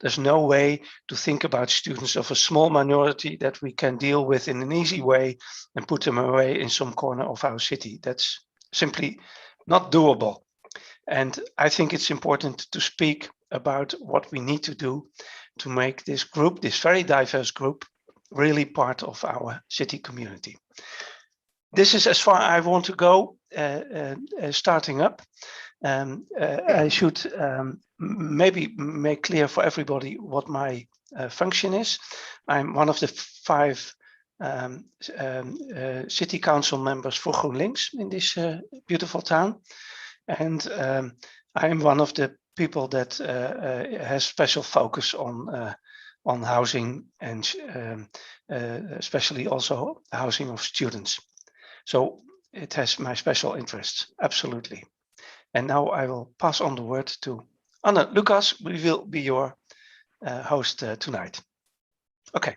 There's no way to think about students of a small minority that we can deal with in an easy way and put them away in some corner of our city. That's simply not doable. And I think it's important to speak about what we need to do to make this group, this very diverse group, really part of our city community. This is as far I want to go, starting up. I should maybe make clear for everybody what my function is. I'm one of the 5 city council members for GroenLinks in this beautiful town. And I am one of the people that has special focus on housing and especially also housing of students. So it has my special interest, absolutely. And now I will pass on the word to Anne Lucas. We will be your host tonight. Okay.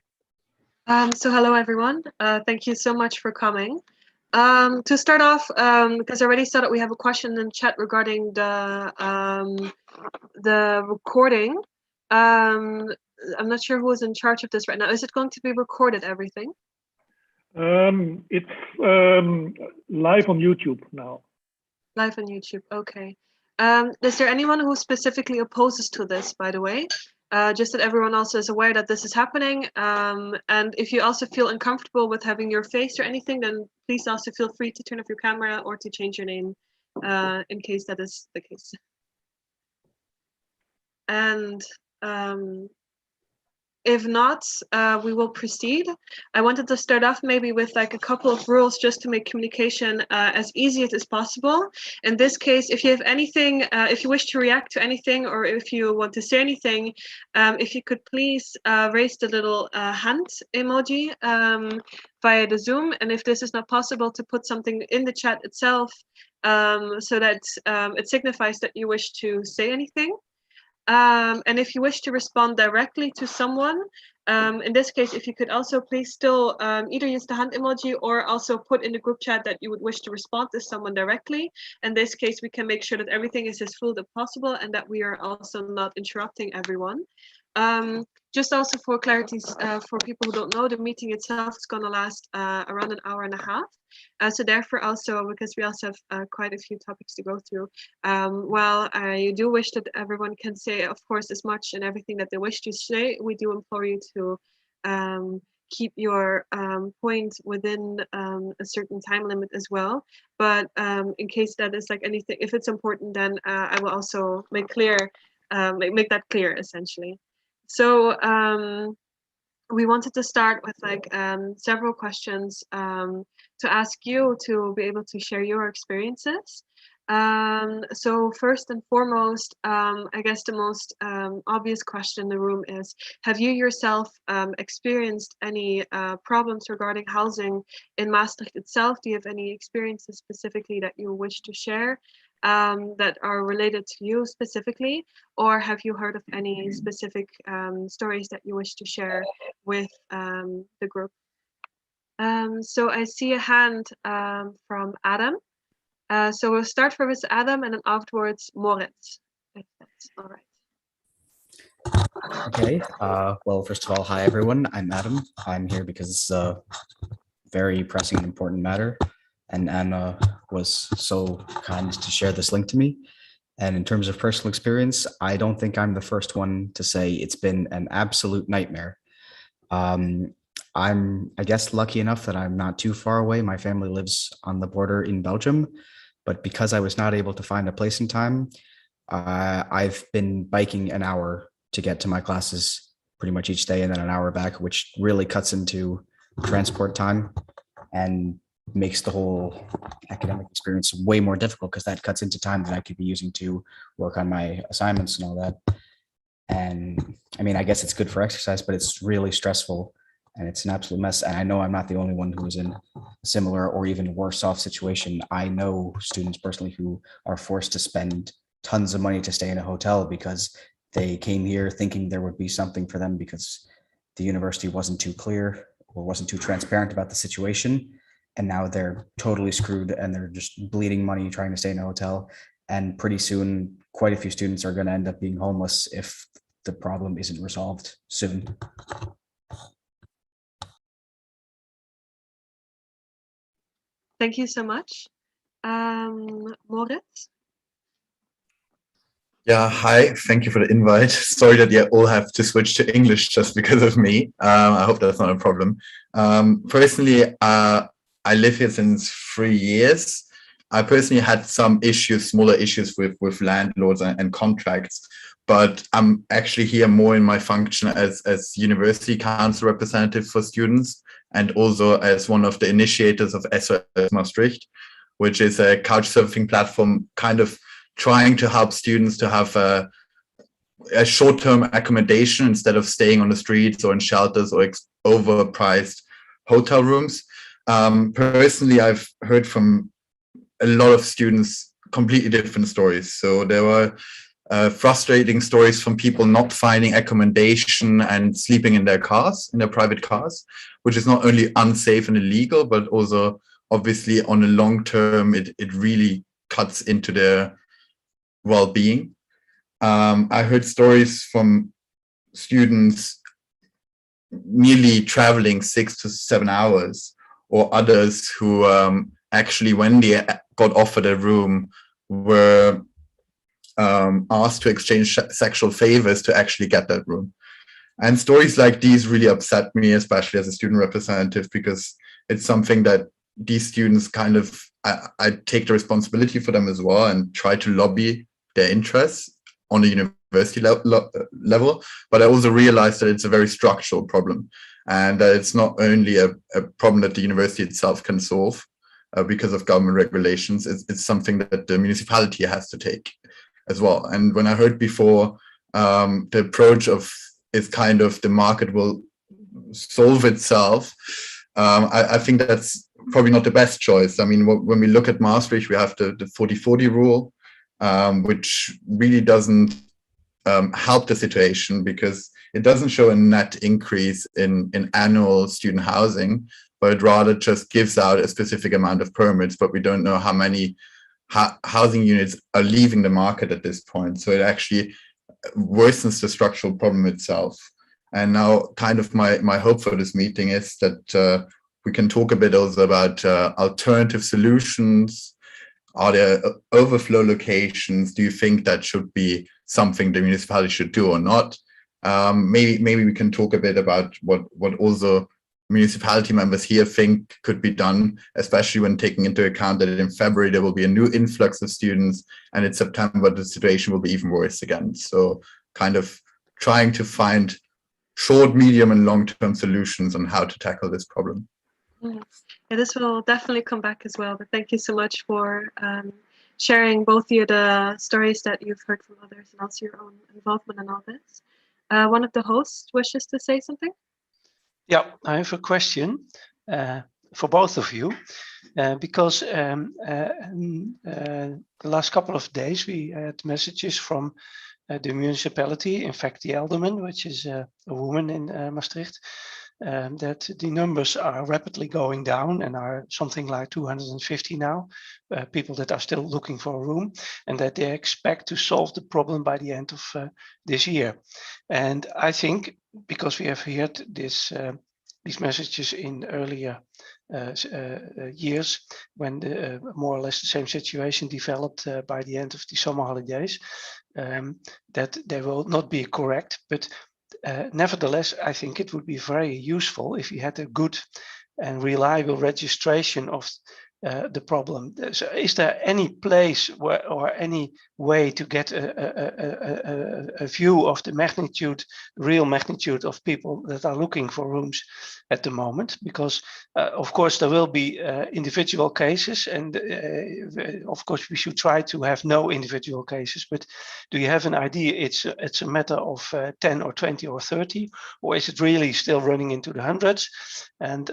So hello, everyone. Thank you so much for coming. To start off, because I already saw that we have a question in the chat regarding the recording. I'm not sure who is in charge of this right now. Is it going to be recorded, everything? It's live on YouTube now. Live on YouTube, okay. Is there anyone who specifically opposes to this, by the way? Just that everyone also is aware that this is happening. And if you also feel uncomfortable with having your face or anything, then please also feel free to turn off your camera or to change your name in case that is the case. And if not, we will proceed. I wanted to start off maybe with like a couple of rules just to make communication as easy as possible. In this case, if you have anything, if you wish to react to anything, or if you want to say anything, if you could please raise the little hand emoji via the Zoom. And if this is not possible, to put something in the chat itself so that it signifies that you wish to say anything. And if you wish to respond directly to someone, in this case, if you could also please still either use the hand emoji or also put in the group chat that you would wish to respond to someone directly. In this case, we can make sure that everything is as fluid as possible and that we are also not interrupting everyone. Just also for clarity, for people who don't know, the meeting itself is going to last around an hour and a half. So therefore also, because we also have quite a few topics to go through, while I do wish that everyone can say, of course, as much and everything that they wish to say, we do implore you to keep your point within a certain time limit as well. But in case that is like anything, if it's important, then I will also make make that clear essentially. So we wanted to start with like several questions to ask you to be able to share your experiences. So first and foremost, I guess the most obvious question in the room is, have you yourself experienced any problems regarding housing in Maastricht itself? Do you have any experiences specifically that you wish to share that are related to you specifically? Or have you heard of any specific stories that you wish to share with the group? So I see a hand from Adam. So we'll start with Adam and then afterwards Moritz, if that's all right. Okay, well, first of all, hi everyone, I'm Adam. I'm here because it's a very pressing and important matter, and Anna was so kind to share this link to me. And in terms of personal experience, I don't think I'm the first one to say it's been an absolute nightmare. I'm, I guess, lucky enough that I'm not too far away. My family lives on the border in Belgium, but because I was not able to find a place in time, I've been biking an hour to get to my classes pretty much each day and then an hour back, which really cuts into transport time and makes the whole academic experience way more difficult because that cuts into time that I could be using to work on my assignments and all that. And I mean, I guess it's good for exercise, but it's really stressful and it's an absolute mess. And I know I'm not the only one who's in a similar or even worse off situation. I know students personally who are forced to spend tons of money to stay in a hotel because they came here thinking there would be something for them because the university wasn't too clear or wasn't too transparent about the situation. And now they're totally screwed and they're just bleeding money trying to stay in a hotel. And pretty soon, quite a few students are going to end up being homeless if the problem isn't resolved soon. Thank you so much. Moritz? Yeah, hi. Thank you for the invite. Sorry that you all have to switch to English just because of me. I hope that's not a problem. Personally, I live here since 3 years. I personally had some issues, smaller issues with landlords and contracts, but I'm actually here more in my function as university council representative for students, and also as one of the initiators of SOS Maastricht, which is a couch surfing platform kind of trying to help students to have a short-term accommodation instead of staying on the streets or in shelters or overpriced hotel rooms. Personally, I've heard from a lot of students completely different stories. So there were frustrating stories from people not finding accommodation and sleeping in their cars, in their private cars, which is not only unsafe and illegal, but also obviously on the long term, it really cuts into their well-being. I heard stories from students nearly traveling 6 to 7 hours, or others who actually, when they got offered a room, were asked to exchange sexual favors to actually get that room. And stories like these really upset me, especially as a student representative, because it's something that these students kind of, I take the responsibility for them as well and try to lobby their interests on a university level. But I also realized that it's a very structural problem, and that it's not only a problem that the university itself can solve because of government regulations. It's something that the municipality has to take as well. And when I heard before, the approach of is kind of the market will solve itself, I think that's probably not the best choice. I mean, when we look at Maastricht, we have the 40-40 rule, which really doesn't help the situation, because it doesn't show a net increase in annual student housing, but it rather just gives out a specific amount of permits, but we don't know how many housing units are leaving the market at this point. So it actually worsens the structural problem itself. And now kind of my hope for this meeting is that we can talk a bit also about alternative solutions. Are there overflow locations? Do you think that should be something the municipality should do or not? Maybe we can talk a bit about what also municipality members here think could be done, especially when taking into account that in February there will be a new influx of students, and in September the situation will be even worse again. So kind of trying to find short, medium and long-term solutions on how to tackle this problem. Yeah, this will definitely come back as well, but thank you so much for sharing both the stories that you've heard from others and also your own involvement in all this. One of the hosts wishes to say something. Yeah, I have a question for both of you, because the last couple of days we had messages from the municipality, in fact the alderman, which is a woman in Maastricht, that the numbers are rapidly going down and are something like 250 now, people that are still looking for a room, and that they expect to solve the problem by the end of this year. And I think, because we have heard these messages in earlier years, when more or less the same situation developed by the end of the summer holidays, that they will not be correct, but nevertheless, I think it would be very useful if you had a good and reliable registration of the problem. So is there any place where, or any way to get a view of the magnitude, real magnitude of people that are looking for rooms at the moment? Because of course there will be individual cases, and of course we should try to have no individual cases, but do you have an idea it's a matter of 10 or 20 or 30, or is it really still running into the hundreds? And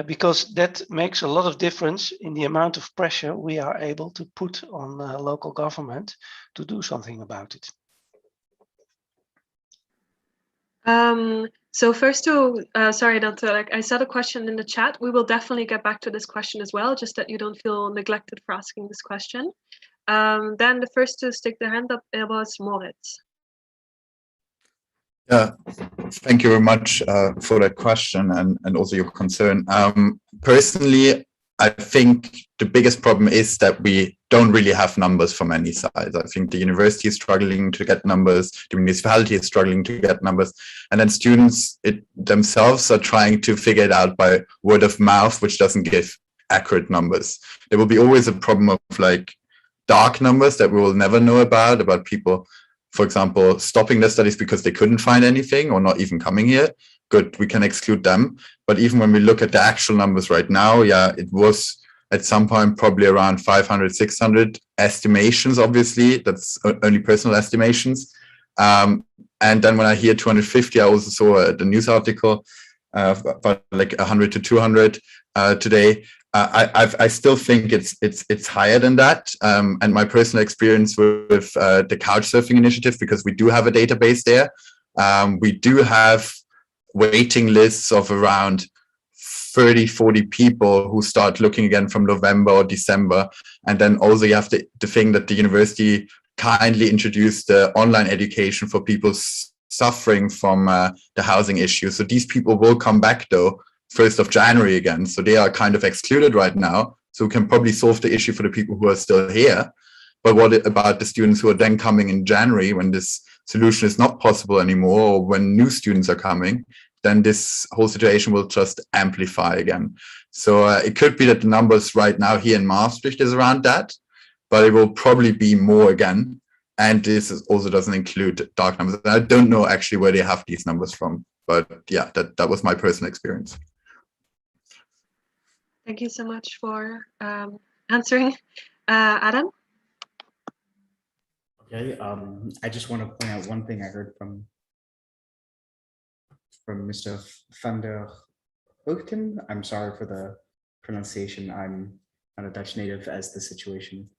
because that makes a lot of difference in the amount of pressure we are able to put on local government to do something about it. So first sorry, that I said a question in the chat. We will definitely get back to this question as well, just that you don't feel neglected for asking this question. Then the first to stick their hand up, it was Moritz. Yeah, thank you very much for that question and also your concern. Personally, I think the biggest problem is that we don't really have numbers from any sides. I think the university is struggling to get numbers, the municipality is struggling to get numbers, and then students themselves are trying to figure it out by word of mouth, which doesn't give accurate numbers. There will be always a problem of like dark numbers that we will never know about people, for example, stopping their studies because they couldn't find anything or not even coming here. Good, we can exclude them. But even when we look at the actual numbers right now, yeah, it was at some point probably around 500, 600 estimations, obviously. That's only personal estimations. And then when I hear 250, I also saw the news article about like 100 to 200 today. I still think it's higher than that. And my personal experience with the Couchsurfing initiative, because we do have a database there, we do have waiting lists of around 30, 40 people who start looking again from November or December. And then also you have the thing that the university kindly introduced the online education for people suffering from the housing issue. So these people will come back though 1st of January again. So they are kind of excluded right now. So we can probably solve the issue for the people who are still here. But what about the students who are then coming in January when this solution is not possible anymore, or when new students are coming, then this whole situation will just amplify again. So it could be that the numbers right now here in Maastricht is around that, but it will probably be more again. And this also doesn't include dark numbers. I don't know actually where they have these numbers from, but yeah, that was my personal experience. Thank you so much for answering. Adam? Okay, I just want to point out one thing I heard from Mr. van der Hoogten. I'm sorry for the pronunciation. I'm not a Dutch native, as the situation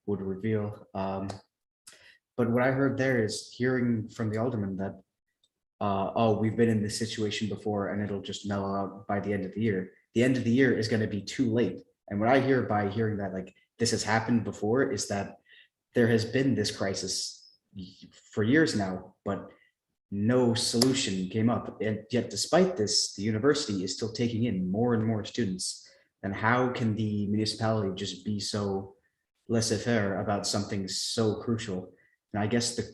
would reveal. But what I heard there is hearing from the alderman that, oh, we've been in this situation before and it'll just mellow out by the end of the year. The end of the year is going to be too late. And what I hear by hearing that, like, this has happened before, is that there has been this crisis for years now, but no solution came up. And yet, despite this, the university is still taking in more and more students. And how can the municipality just be so laissez-faire about something so crucial? And I guess the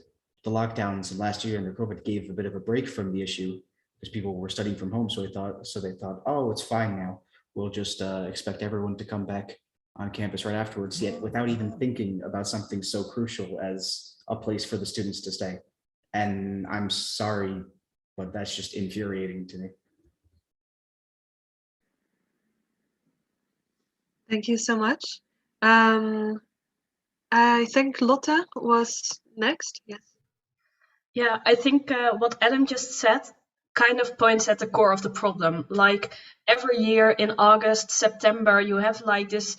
lockdowns last year under COVID gave a bit of a break from the issue because people were studying from home. So they thought, oh, it's fine now. We'll just expect everyone to come back on campus right afterwards, yet without even thinking about something so crucial as a place for the students to stay. And I'm sorry, but that's just infuriating to me. Thank you so much. I think Lotte was next. Yes. Yeah, I think what Adam just said kind of points at the core of the problem. Like every year in August, September, you have like this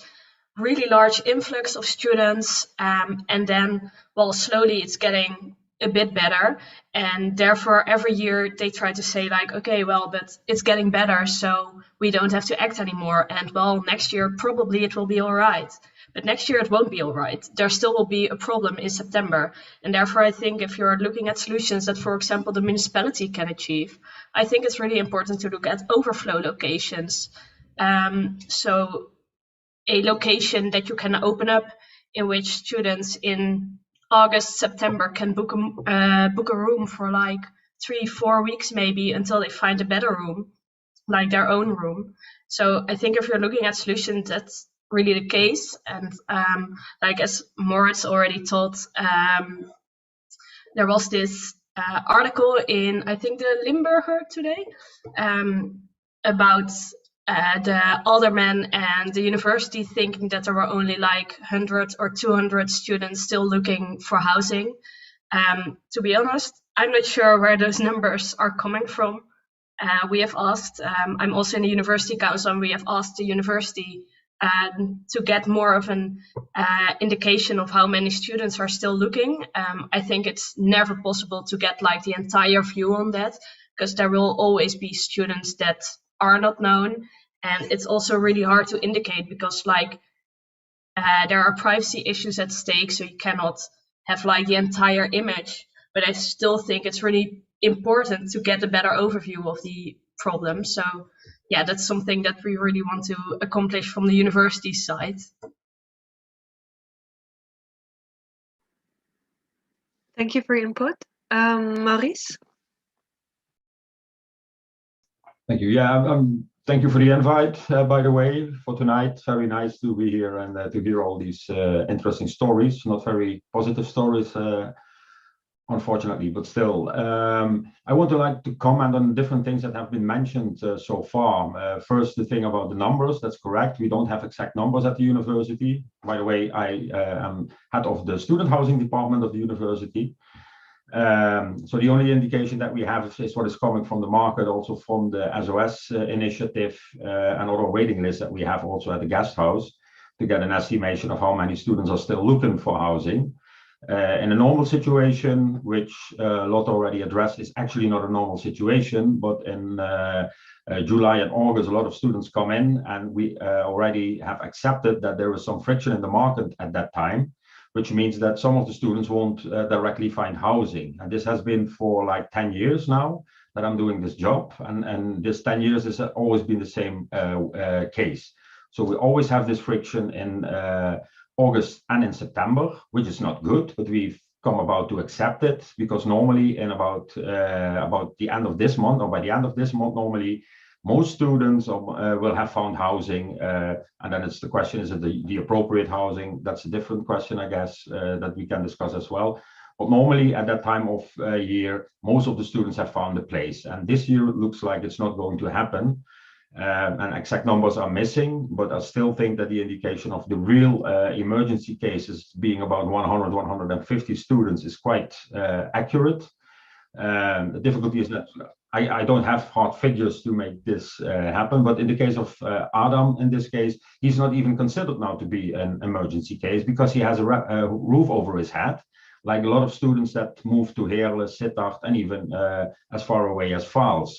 really large influx of students, and then, well, slowly it's getting a bit better, and therefore every year they try to say like, okay, well, but it's getting better, so we don't have to act anymore, and well, next year probably it will be all right. But next year it won't be all right. There still will be a problem in September. And therefore, I think if you're looking at solutions that, for example, the municipality can achieve, I think it's really important to look at overflow locations. So a location that you can open up in which students in August, September can book a room for like 3-4 weeks maybe until they find a better room, like their own room. So I think if you're looking at solutions, that's really the case. And like as Moritz already told, there was this article in, I think, the Limburger today about the alderman and the university thinking that there were only like 100 or 200 students still looking for housing. To be honest, I'm not sure where those numbers are coming from. We have asked, I'm also in the university council, and we have asked the university to get more of an indication of how many students are still looking. I think it's never possible to get like the entire view on that, because there will always be students that are not known, and it's also really hard to indicate because like there are privacy issues at stake, so you cannot have like the entire image. But I still think it's really important to get a better overview of the problem. So yeah, that's something that we really want to accomplish from the university side. Thank you for your input. Maurice? Thank you. Yeah, thank you for the invite, by the way, for tonight. Very nice to be here and to hear all these interesting stories, not very positive stories, unfortunately, but still. I want to like to comment on different things that have been mentioned so far. First, the thing about the numbers, that's correct. We don't have exact numbers at the university. By the way, I am head of the student housing department of the university. So the only indication that we have is what is coming from the market, also from the SOS initiative and other waiting lists that we have also at the guest house to get an estimation of how many students are still looking for housing. In a normal situation, which Lotte already addressed, is actually not a normal situation, but in July and August, a lot of students come in, and we already have accepted that there is some friction in the market at that time, which means that some of the students won't directly find housing. And this has been for like 10 years now that I'm doing this job. And this 10 years has always been the same case. So we always have this friction in August and in September, which is not good, but we've come about to accept it, because normally in about the end of this month, or by the end of this month, normally most students will have found housing, and then it's the question, is it the appropriate housing? That's a different question, I guess, that we can discuss as well. But normally at that time of year, most of the students have found a place, and this year it looks like it's not going to happen. And exact numbers are missing, but I still think that the indication of the real emergency cases being about 100, 150 students is quite accurate. The difficulty is that I don't have hard figures to make this happen, but in the case of Adam, in this case, he's not even considered now to be an emergency case because he has a roof over his head, like a lot of students that move to Heerlen, Sittard, and even as far away as Vaals.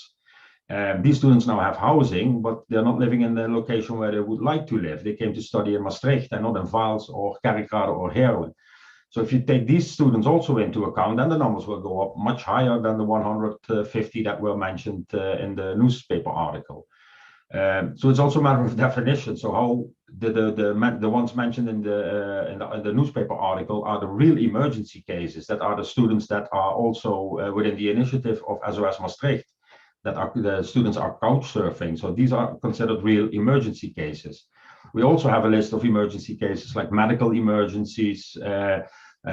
These students now have housing, but they're not living in the location where they would like to live. They came to study in Maastricht and not in Vaals or Kerkrade or Heerlen. So if you take these students also into account, then the numbers will go up much higher than the 150 that were mentioned in the newspaper article. So it's also a matter of definition. So how the ones mentioned in the newspaper article are the real emergency cases, that are the students that are also within the initiative of SOS Maastricht, that are the students are couch surfing. So these are considered real emergency cases. We also have a list of emergency cases like medical emergencies,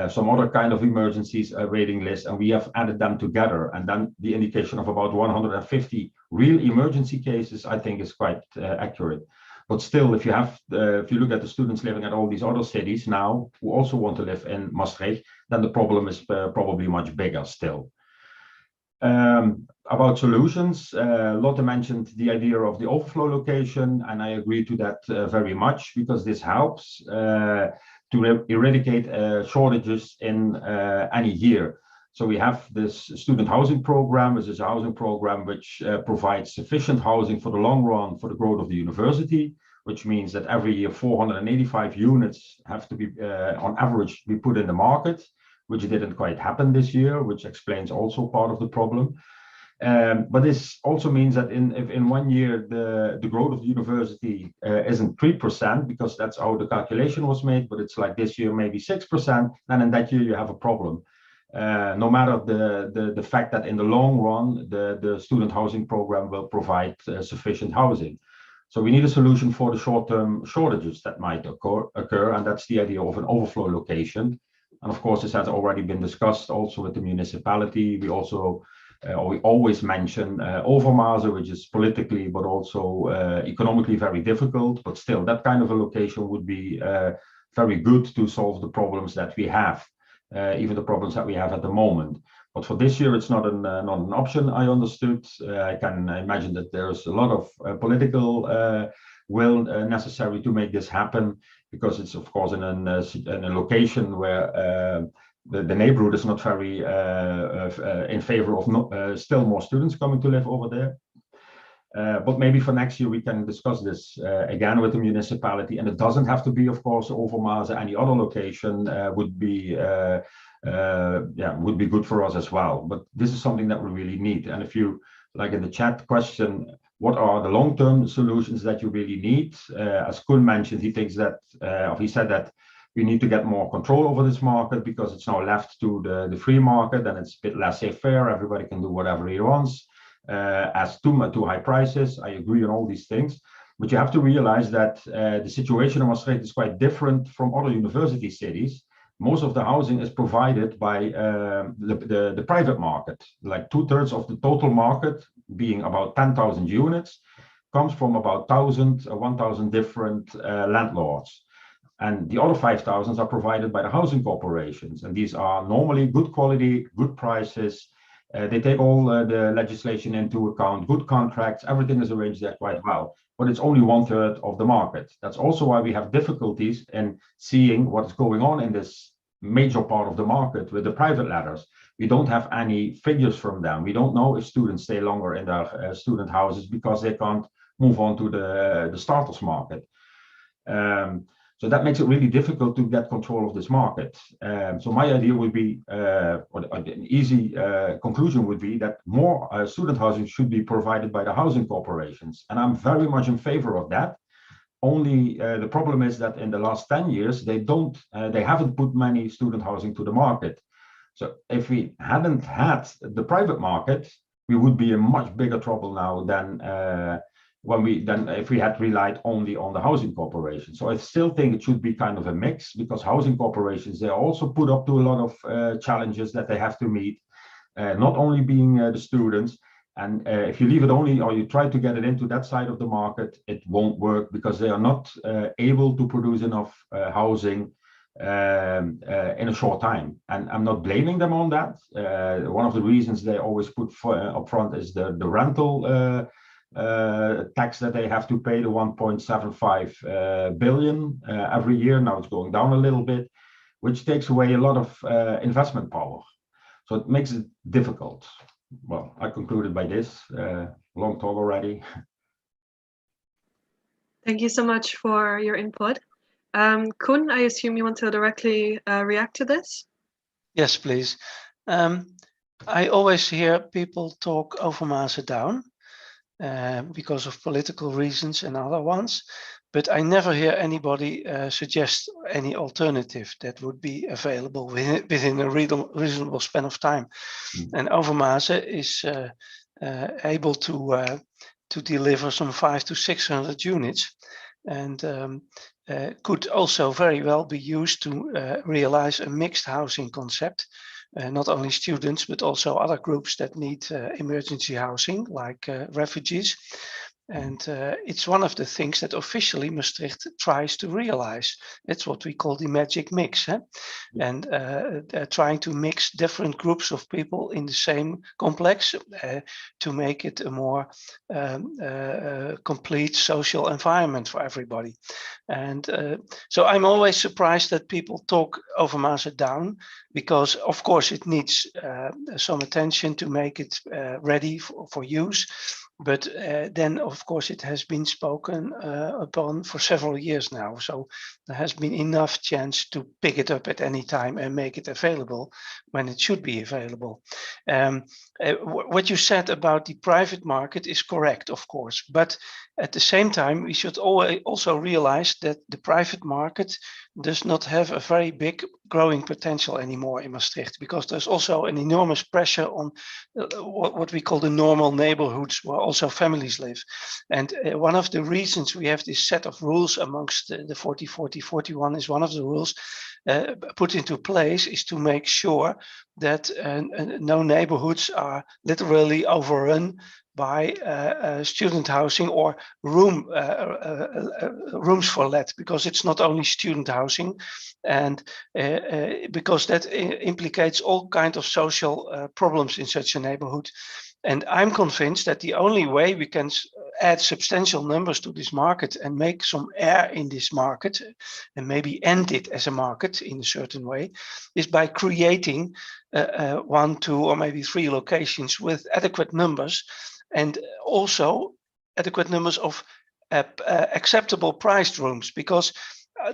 some other kind of emergencies, a waiting list, and we have added them together. And then the indication of about 150 real emergency cases, I think, is quite accurate. But still, if you look at the students living at all these other cities now who also want to live in Maastricht, then the problem is probably much bigger still. About solutions, Lotte mentioned the idea of the overflow location, and I agree to that very much, because this helps to eradicate shortages in any year. So we have this student housing program, which is a housing program which provides sufficient housing for the long run for the growth of the university, which means that every year 485 units have to be, on average, be put in the market, which didn't quite happen this year, which explains also part of the problem. But this also means that if in 1 year the growth of the university isn't 3%, because that's how the calculation was made, but it's like this year maybe 6%, then in that year you have a problem. No matter the fact that in the long run the student housing program will provide sufficient housing. So we need a solution for the short-term shortages that might occur, and that's the idea of an overflow location. And of course, this has already been discussed also with the municipality. We also, we always mention Overmaze, which is politically but also economically very difficult. But still, that kind of a location would be very good to solve the problems that we have, even the problems that we have at the moment. But for this year, it's not an option, I understood. I can imagine that there's a lot of political will necessary to make this happen, because it's of course in a location where the neighborhood is not very in favor of still more students coming to live over there. But maybe for next year we can discuss this again with the municipality, and it doesn't have to be, of course, Overmaze. Any other location would be would be good for us as well. But this is something that we really need. And if you, like in the chat question, what are the long-term solutions that you really need? As Koen mentioned, he thinks that, he said that we need to get more control over this market because it's now left to the free market and it's a bit laissez-faire. Everybody can do whatever he wants. As too high prices. I agree on all these things. But you have to realize that the situation in Maastricht is quite different from other university cities. Most of the housing is provided by the private market. Like 2/3 of the total market, being about 10,000 units, comes from about 1,000 different landlords. And the other 5,000 are provided by the housing corporations. And these are normally good quality, good prices. They take all the legislation into account, good contracts, everything is arranged there quite well. But it's only 1/3 of the market. That's also why we have difficulties in seeing what's going on in this major part of the market with the private letters. We don't have any figures from them. We don't know if students stay longer in their student houses because they can't move on to the starters market. So that makes it really difficult to get control of this market. So my idea would be, or an easy conclusion would be that more student housing should be provided by the housing corporations. And I'm very much in favor of that. Only the problem is that in the last 10 years, they haven't put many student housing to the market. So if we hadn't had the private market, we would be in much bigger trouble now than if we had relied only on the housing corporation. So I still think it should be kind of a mix, because housing corporations, they are also put up to a lot of challenges that they have to meet, not only being the students. And if you leave it only, or you try to get it into that side of the market, it won't work, because they are not able to produce enough housing in a short time. And I'm not blaming them on that. One of the reasons they always put up front is the rental tax that they have to pay, the 1.75 billion every year. Now it's going down a little bit, which takes away a lot of investment power. So it makes it difficult. Well, I concluded by this. Long talk already. Thank you so much for your input. Koen, I assume you want to directly react to this? Yes, please. I always hear people talk Overmars down because of political reasons and other ones, but I never hear anybody suggest any alternative that would be available within a reasonable span of time. And Overmars is able to deliver some 500 to 600 units, and could also very well be used to realize a mixed housing concept. Not only students, but also other groups that need emergency housing, like refugees. And it's one of the things that officially Maastricht tries to realize. It's what we call the magic mix. And trying to mix different groups of people in the same complex to make it a more complete social environment for everybody. And so I'm always surprised that people talk Overmars down, because of course it needs some attention to make it ready for use. But then, of course, it has been spoken upon for several years now. So there has been enough chance to pick it up at any time and make it available when it should be available. What you said about the private market is correct, of course. But at the same time, we should also realize that the private market does not have a very big growing potential anymore in Maastricht, because there's also an enormous pressure on what we call the normal neighborhoods where also families live. And one of the reasons we have this set of rules amongst the 40, 40, 41 is one of the rules put into place is to make sure that no neighborhoods are literally overrun by student housing or rooms for let, because it's not only student housing, and because that implicates all kinds of social problems in such a neighborhood. And I'm convinced that the only way we can add substantial numbers to this market and make some air in this market and maybe end it as a market in a certain way is by creating 1, 2, or maybe 3 locations with adequate numbers, and also adequate numbers of acceptable priced rooms, because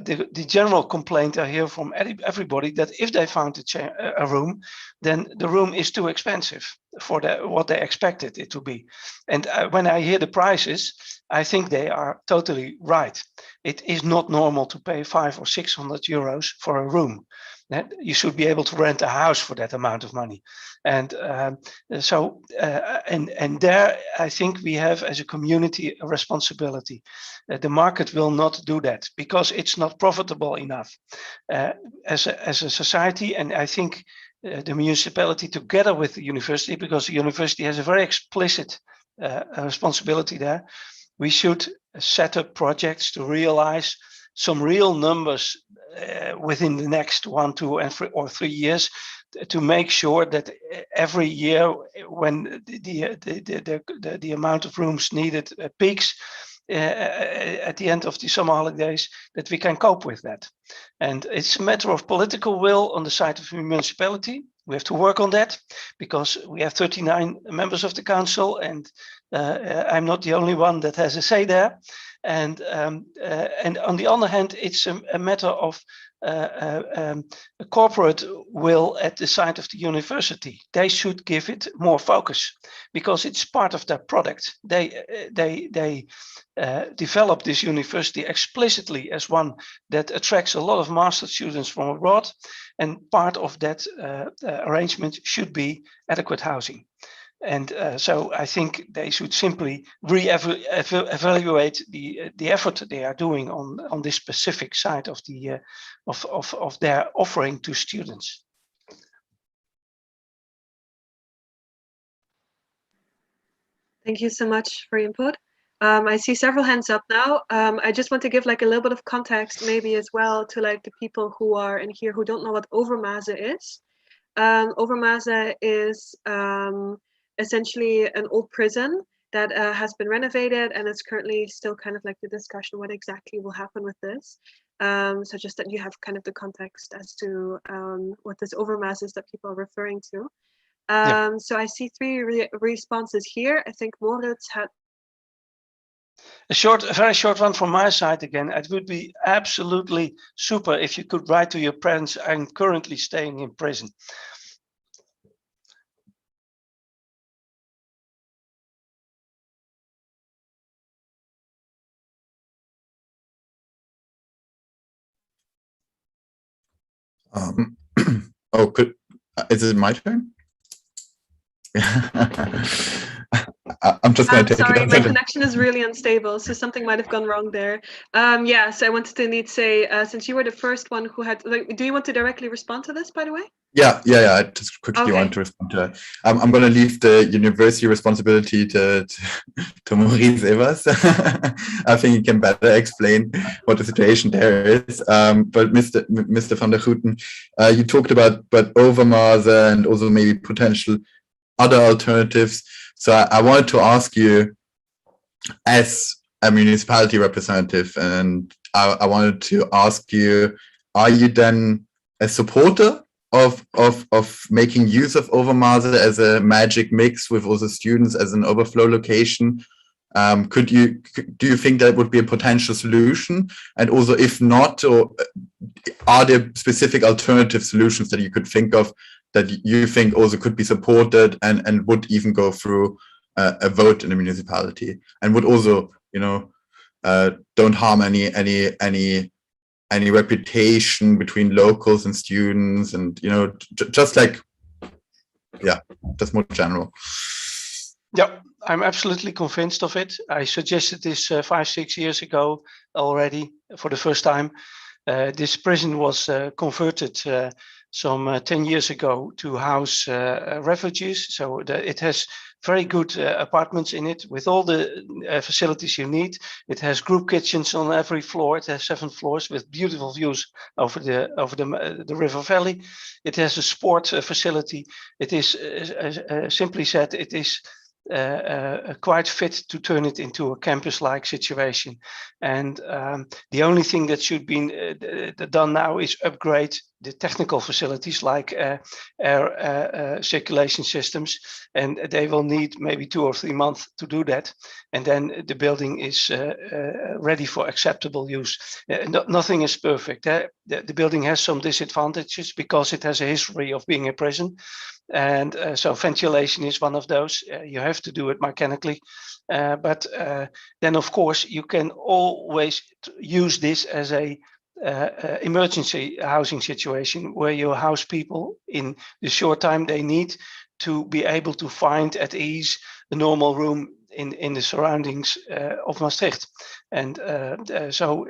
the general complaint I hear from everybody that if they found a room, then the room is too expensive for what they expected it to be. And when I hear the prices, I think they are totally right. It is not normal to pay 500 or 600 euros for a room. You should be able to rent a house for that amount of money. And and there, I think we have as a community a responsibility. The market will not do that because it's not profitable enough as a society. And I think the municipality, together with the university, because the university has a very explicit responsibility there, we should set up projects to realize some real numbers within the next 1, 2, and 3 years, to make sure that every year, when the amount of rooms needed peaks at the end of the summer holidays, that we can cope with that. And it's a matter of political will on the side of the municipality. We have to work on that because we have 39 members of the council, and I'm not the only one that has a say there. And on the other hand, it's a matter of a corporate will at the side of the university. They should give it more focus because it's part of their product. They develop this university explicitly as one that attracts a lot of master students from abroad, and part of that arrangement should be adequate housing. And so I think they should simply evaluate the effort they are doing on this specific side of the of their offering to students. Thank you so much for your input. I see several hands up now. I just want to give like a little bit of context maybe as well to like the people who are in here who don't know what Overmaze is. Overmaze is essentially an old prison that has been renovated, and it's currently still kind of like the discussion what exactly will happen with this. So just that you have kind of the context as to what this Overmaze is that people are referring to. So I see 3 responses here. I think Moritz had a very short one from my side again. It would be absolutely super if you could write to your parents, I'm currently staying in prison. Is it my turn? I'm just going to take sorry, it. my connection is really unstable, so something might have gone wrong there. So I wanted to say, since you were the first one who had, like, do you want to directly respond to this, by the way? Yeah. I just quickly want to respond to that. I'm going to leave the university responsibility to Maurice Evers. I think he can better explain what the situation there is. But Mr. van der Goeten, you talked about Overmaze and also maybe potential other alternatives. So I wanted to ask you, as a municipality representative, and I wanted to ask you, are you then a supporter of making use of Overmaze as a magic mix with also students as an overflow location? Do you think that would be a potential solution? And also, if not, or are there specific alternative solutions that you could think of that you think also could be supported and would even go through a vote in the municipality, and would also, don't harm any reputation between locals and students, and just more general. Yeah, I'm absolutely convinced of it. I suggested this 5-6 years ago already for the first time. This prison was converted some 10 years ago to house refugees. So it has very good apartments in it with all the facilities you need. It has group kitchens on every floor. It has 7 floors with beautiful views over the river valley. It has a sport facility. It is, simply said, it is quite fit to turn it into a campus-like situation. And the only thing that should be done now is upgrade the technical facilities like air circulation systems, and they will need maybe 2 or 3 months to do that, and then the building is ready for acceptable use. Nothing is perfect. The building has some disadvantages because it has a history of being a prison, and so ventilation is one of those. You have to do it mechanically, but then of course you can always use this as a emergency housing situation where you house people in the short time they need to be able to find at ease a normal room in the surroundings of Maastricht. And so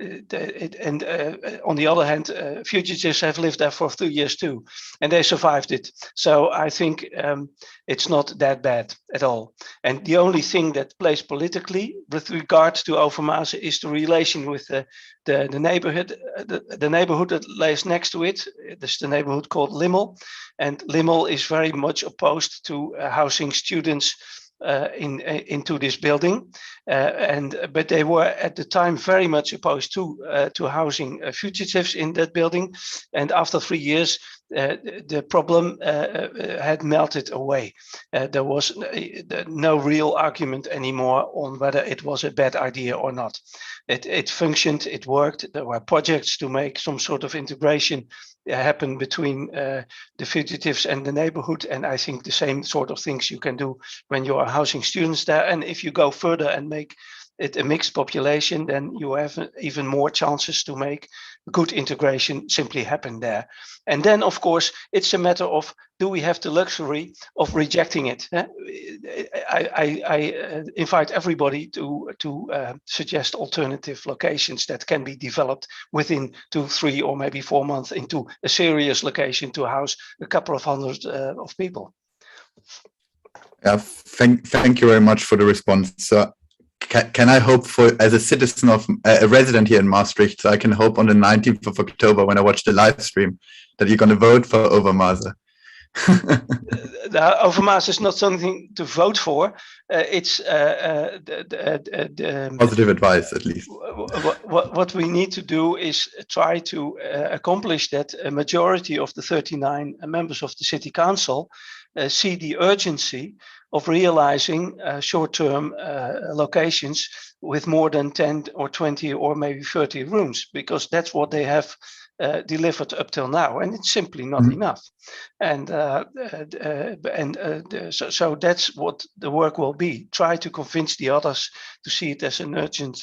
on the other hand, fugitives have lived there for 2 years too, and they survived it. So I think it's not that bad at all. And the only thing that plays politically with regard to Overmaze is the relation with the neighborhood, the neighborhood that lays next to it. This is the neighborhood called Limmel, and Limmel is very much opposed to housing students into this building, but they were at the time very much opposed to housing fugitives in that building. And after 3 years, the problem had melted away. There was no real argument anymore on whether it was a bad idea or not. It functioned, it worked. There were projects to make some sort of integration happen between the fugitives and the neighborhood, and I think the same sort of things you can do when you are housing students there. And if you go further and make it a mixed population, then you have even more chances to make good integration simply happen there. And then of course it's a matter of, do we have the luxury of rejecting it? I invite everybody to suggest alternative locations that can be developed within 2, 3, or maybe 4 months into a serious location to house a couple of hundred of people. Yeah, thank you very much for the response. So can I hope for, as a citizen of a resident here in Maastricht, so I can hope on the 19th of October when I watch the live stream that you're going to vote for Overmaze? Overmaze is not something to vote for. It's positive advice, at least. What we need to do is try to accomplish that a majority of the 39 members of the city council see the urgency of realizing short-term locations with more than 10 or 20 or maybe 30 rooms, because that's what they have delivered up till now, and it's simply not enough. And so that's what the work will be. Try to convince the others to see it as an urgent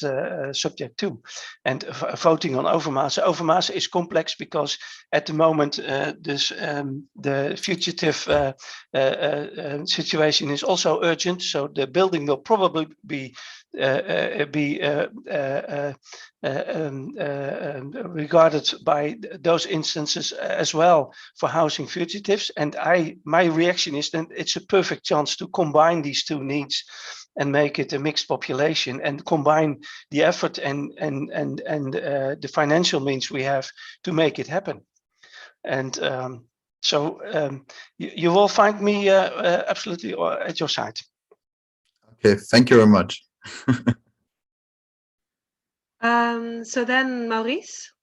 subject too. And voting on Overmaze. Overmaze is complex because at the moment the fugitive situation is also urgent. So the building will probably be regarded by those instances as well for housing fugitives. And my reaction is that it's a perfect chance to combine these two needs and make it a mixed population, and combine the effort and the financial means we have to make it happen. And so you will find me absolutely at your side. Okay, thank you very much. So then Maurice.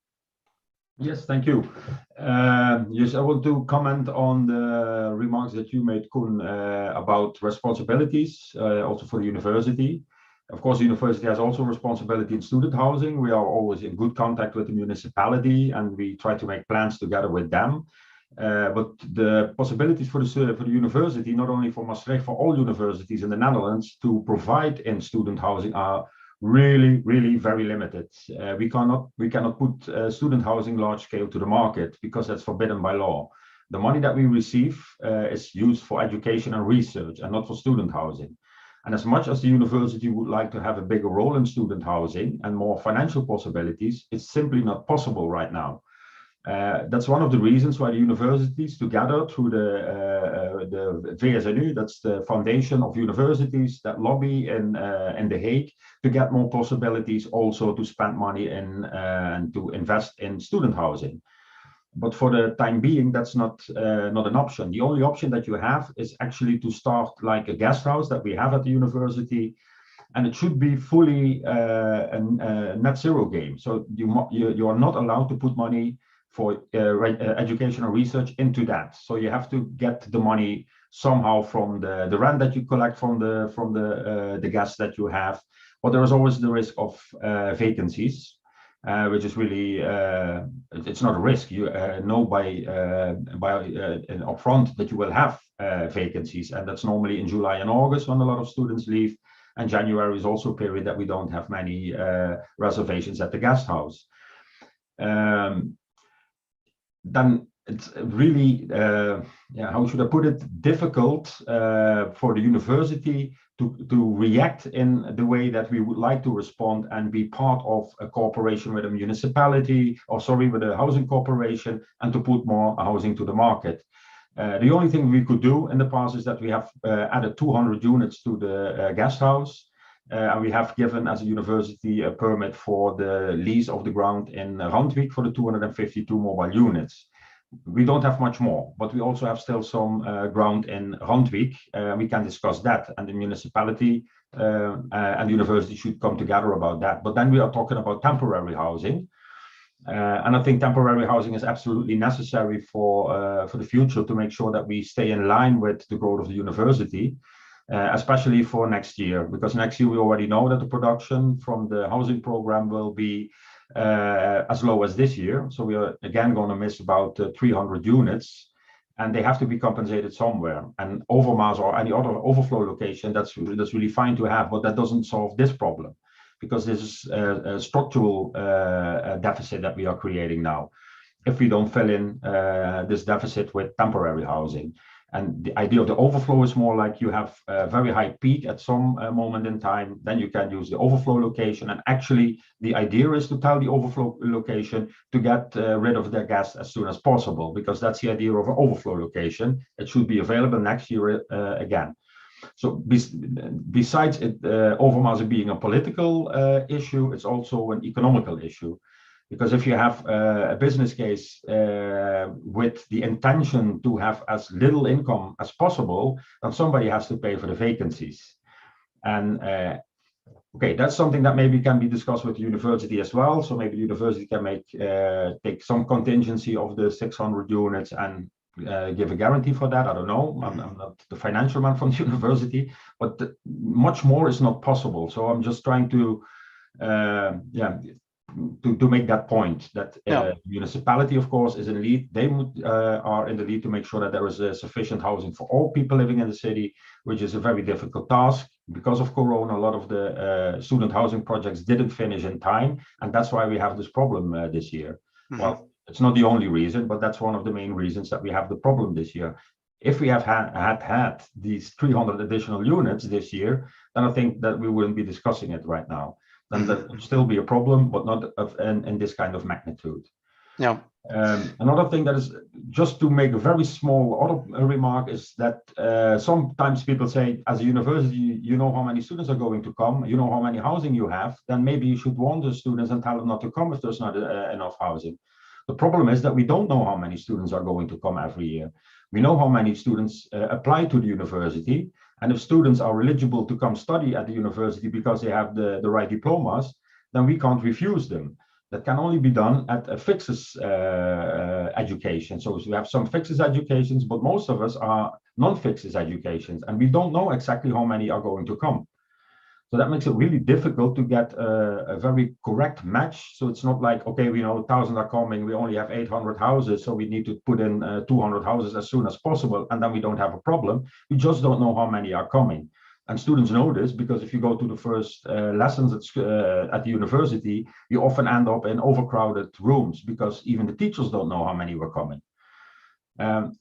Yes, thank you. Yes, I want to comment on the remarks that you made, Koen, about responsibilities, also for the university. Of course, the university has also responsibility in student housing. We are always in good contact with the municipality, and we try to make plans together with them. But the possibilities for the university, not only for Maastricht, for all universities in the Netherlands, to provide in student housing are really, really very limited. We cannot put student housing large scale to the market because that's forbidden by law. The money that we receive is used for education and research and not for student housing. And as much as the university would like to have a bigger role in student housing and more financial possibilities, it's simply not possible right now. That's one of the reasons why the universities, together through the VSNU, that's the foundation of universities that lobby in The Hague, to get more possibilities also to spend money in and to invest in student housing. But for the time being, that's not an option. The only option that you have is actually to start like a guest house that we have at the university, and it should be fully a net zero game. So you are not allowed to put money for educational research into that. So you have to get the money somehow from the rent that you collect from the guests that you have. But there is always the risk of vacancies, which is really it's not a risk. You know by upfront that you will have vacancies, and that's normally in July and August when a lot of students leave. And January is also a period that we don't have many reservations at the guest house. Then it's really, how should I put it, difficult for the university to react in the way that we would like to respond and be part of a cooperation with a municipality, or sorry, with a housing corporation, and to put more housing to the market. The only thing we could do in the past is that we have added 200 units to the guest house. And we have given as a university a permit for the lease of the ground in Randwijk for the 252 mobile units. We don't have much more, but we also have still some ground in Randwijk. We can discuss that, and the municipality and the university should come together about that. But then we are talking about temporary housing. And I think temporary housing is absolutely necessary for the future to make sure that we stay in line with the growth of the university. Especially for next year, because next year we already know that the production from the housing program will be as low as this year. So we are again going to miss about 300 units, and they have to be compensated somewhere. And Overmaas or any other overflow location, that's really fine to have, but that doesn't solve this problem, because this is a structural deficit that we are creating now if we don't fill in this deficit with temporary housing. And the idea of the overflow is more like you have a very high peak at some moment in time, then you can use the overflow location. And actually, the idea is to tell the overflow location to get rid of their guests as soon as possible, because that's the idea of an overflow location. It should be available next year again. So besides it, Overmaas being a political issue, it's also an economical issue. Because if you have a business case with the intention to have as little income as possible, then somebody has to pay for the vacancies. And okay, that's something that maybe can be discussed with the university as well. So maybe the university can take some contingency of the 600 units and give a guarantee for that. I don't know. I'm not the financial man from the university, but much more is not possible. So I'm just trying to make that point that municipality, of course, is in the lead. They are in the lead to make sure that there is sufficient housing for all people living in the city, which is a very difficult task. Because of Corona, a lot of the student housing projects didn't finish in time, and that's why we have this problem this year. Mm-hmm. Well, it's not the only reason, but that's one of the main reasons that we have the problem this year. If we have had these 300 additional units this year, then I think that we wouldn't be discussing it right now. Then that would still be a problem, but not in this kind of magnitude. Yeah. Another thing that is, just to make a very small other remark, is that sometimes people say, as a university, you know how many students are going to come, you know how many housing you have, then maybe you should warn the students and tell them not to come if there's not enough housing. The problem is that we don't know how many students are going to come every year. We know how many students apply to the university. And if students are eligible to come study at the university because they have the right diplomas, then we can't refuse them. That can only be done at a fixes education. So we have some fixes educations, but most of us are non-fixes educations, and we don't know exactly how many are going to come. So that makes it really difficult to get a very correct match. So it's not like, okay, we know 1,000 are coming, we only have 800 houses, so we need to put in 200 houses as soon as possible, and then we don't have a problem. We just don't know how many are coming. And students know this because if you go to the first lessons at the university, you often end up in overcrowded rooms because even the teachers don't know how many were coming.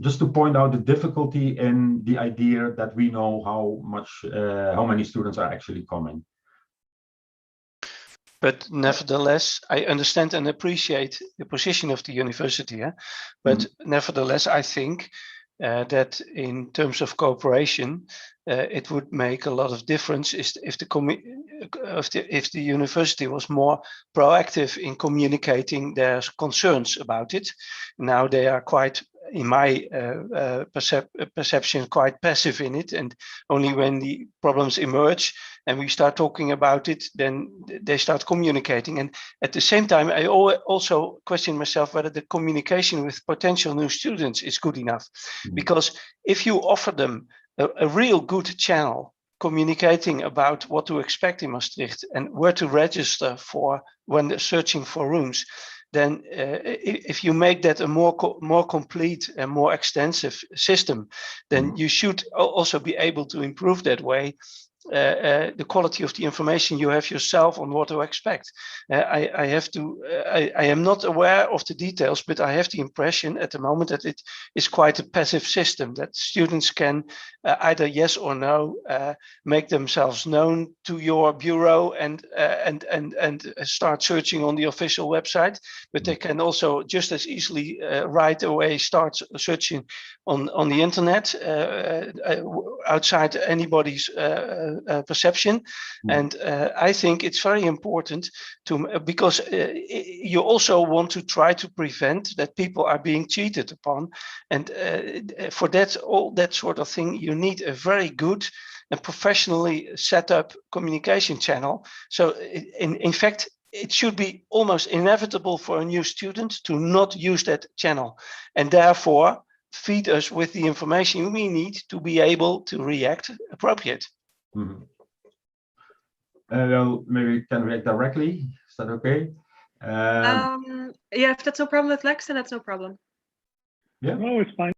Just to point out the difficulty in the idea that we know how many students are actually coming. But nevertheless, I understand and appreciate the position of the university. But nevertheless, I think that in terms of cooperation, it would make a lot of difference if the university was more proactive in communicating their concerns about it. Now they are quite in my perception, quite passive in it. And only when the problems emerge and we start talking about it, then they start communicating. And at the same time, I also question myself whether the communication with potential new students is good enough. Because if you offer them a real good channel communicating about what to expect in Maastricht and where to register for when they're searching for rooms, then if you make that a more complete and more extensive system, then you should also be able to improve that way the quality of the information you have yourself on what to expect. I am not aware of the details, but I have the impression at the moment that it is quite a passive system, that students can either yes or no make themselves known to your bureau and start searching on the official website, but they can also just as easily right away start searching on the internet outside anybody's perception. And I think it's very important to, because you also want to try to prevent that people are being cheated upon, and for that, all that sort of thing, you need a very good and professionally set up communication channel. So in fact, it should be almost inevitable for a new student to not use that channel, and therefore feed us with the information we need to be able to react appropriate. Well, maybe we can react directly. Is that okay? Yeah, if that's no problem with Lex, then that's no problem. Yeah, No, it's fine.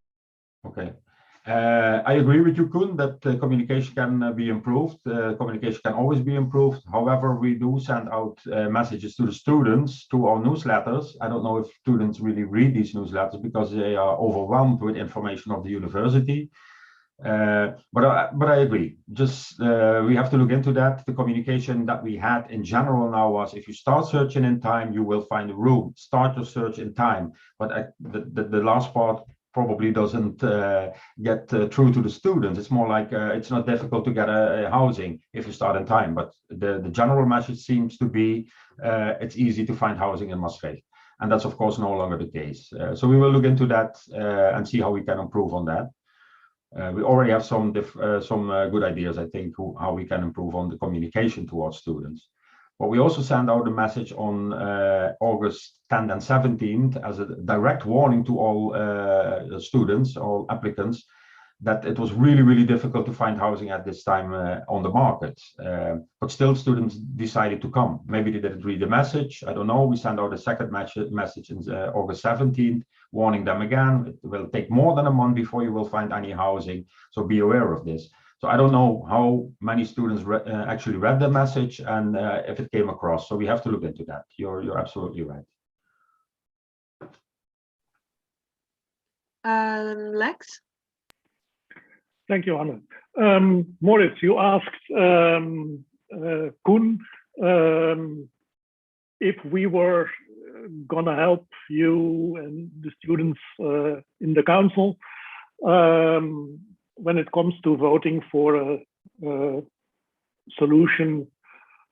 okay. I agree with you, Koen, that communication can be improved. Communication can always be improved. However, we do send out messages to the students through our newsletters. I don't know if students really read these newsletters because they are overwhelmed with information of the university. But I agree. Just we have to look into that. The communication that we had in general now was, if you start searching in time, you will find a room. Start your search in time. But the last part probably doesn't get through to the students. It's more like it's not difficult to get a housing if you start in time. But the general message seems to be it's easy to find housing in Maastricht. And that's of course no longer the case. So we will look into that and see how we can improve on that. We already have some good ideas, I think, how we can improve on the communication towards students. But we also send out a message on August 10th and 17th as a direct warning to all students, all applicants, that it was really, really difficult to find housing at this time on the market. But still students decided to come. Maybe they didn't read the message. I don't know. We sent out a second message in August 17th, warning them again. It will take more than a month before you will find any housing. So be aware of this. So I don't know how many students actually read the message and if it came across. So we have to look into that. You're absolutely right. Lex? Thank you, Anne. Moritz, you asked Koen if we were gonna help you and the students in the council when it comes to voting for a solution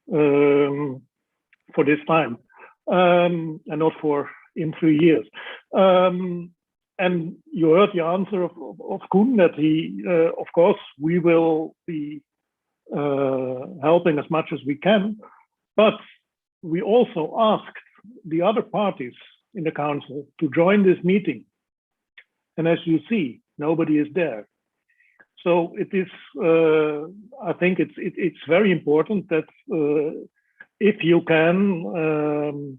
for this time and not for in 3 years. And you heard the answer of Koen that he, of course, we will be helping as much as we can, but we also asked the other parties in the council to join this meeting. And as you see, nobody is there. So it is, I think it's very important that if you can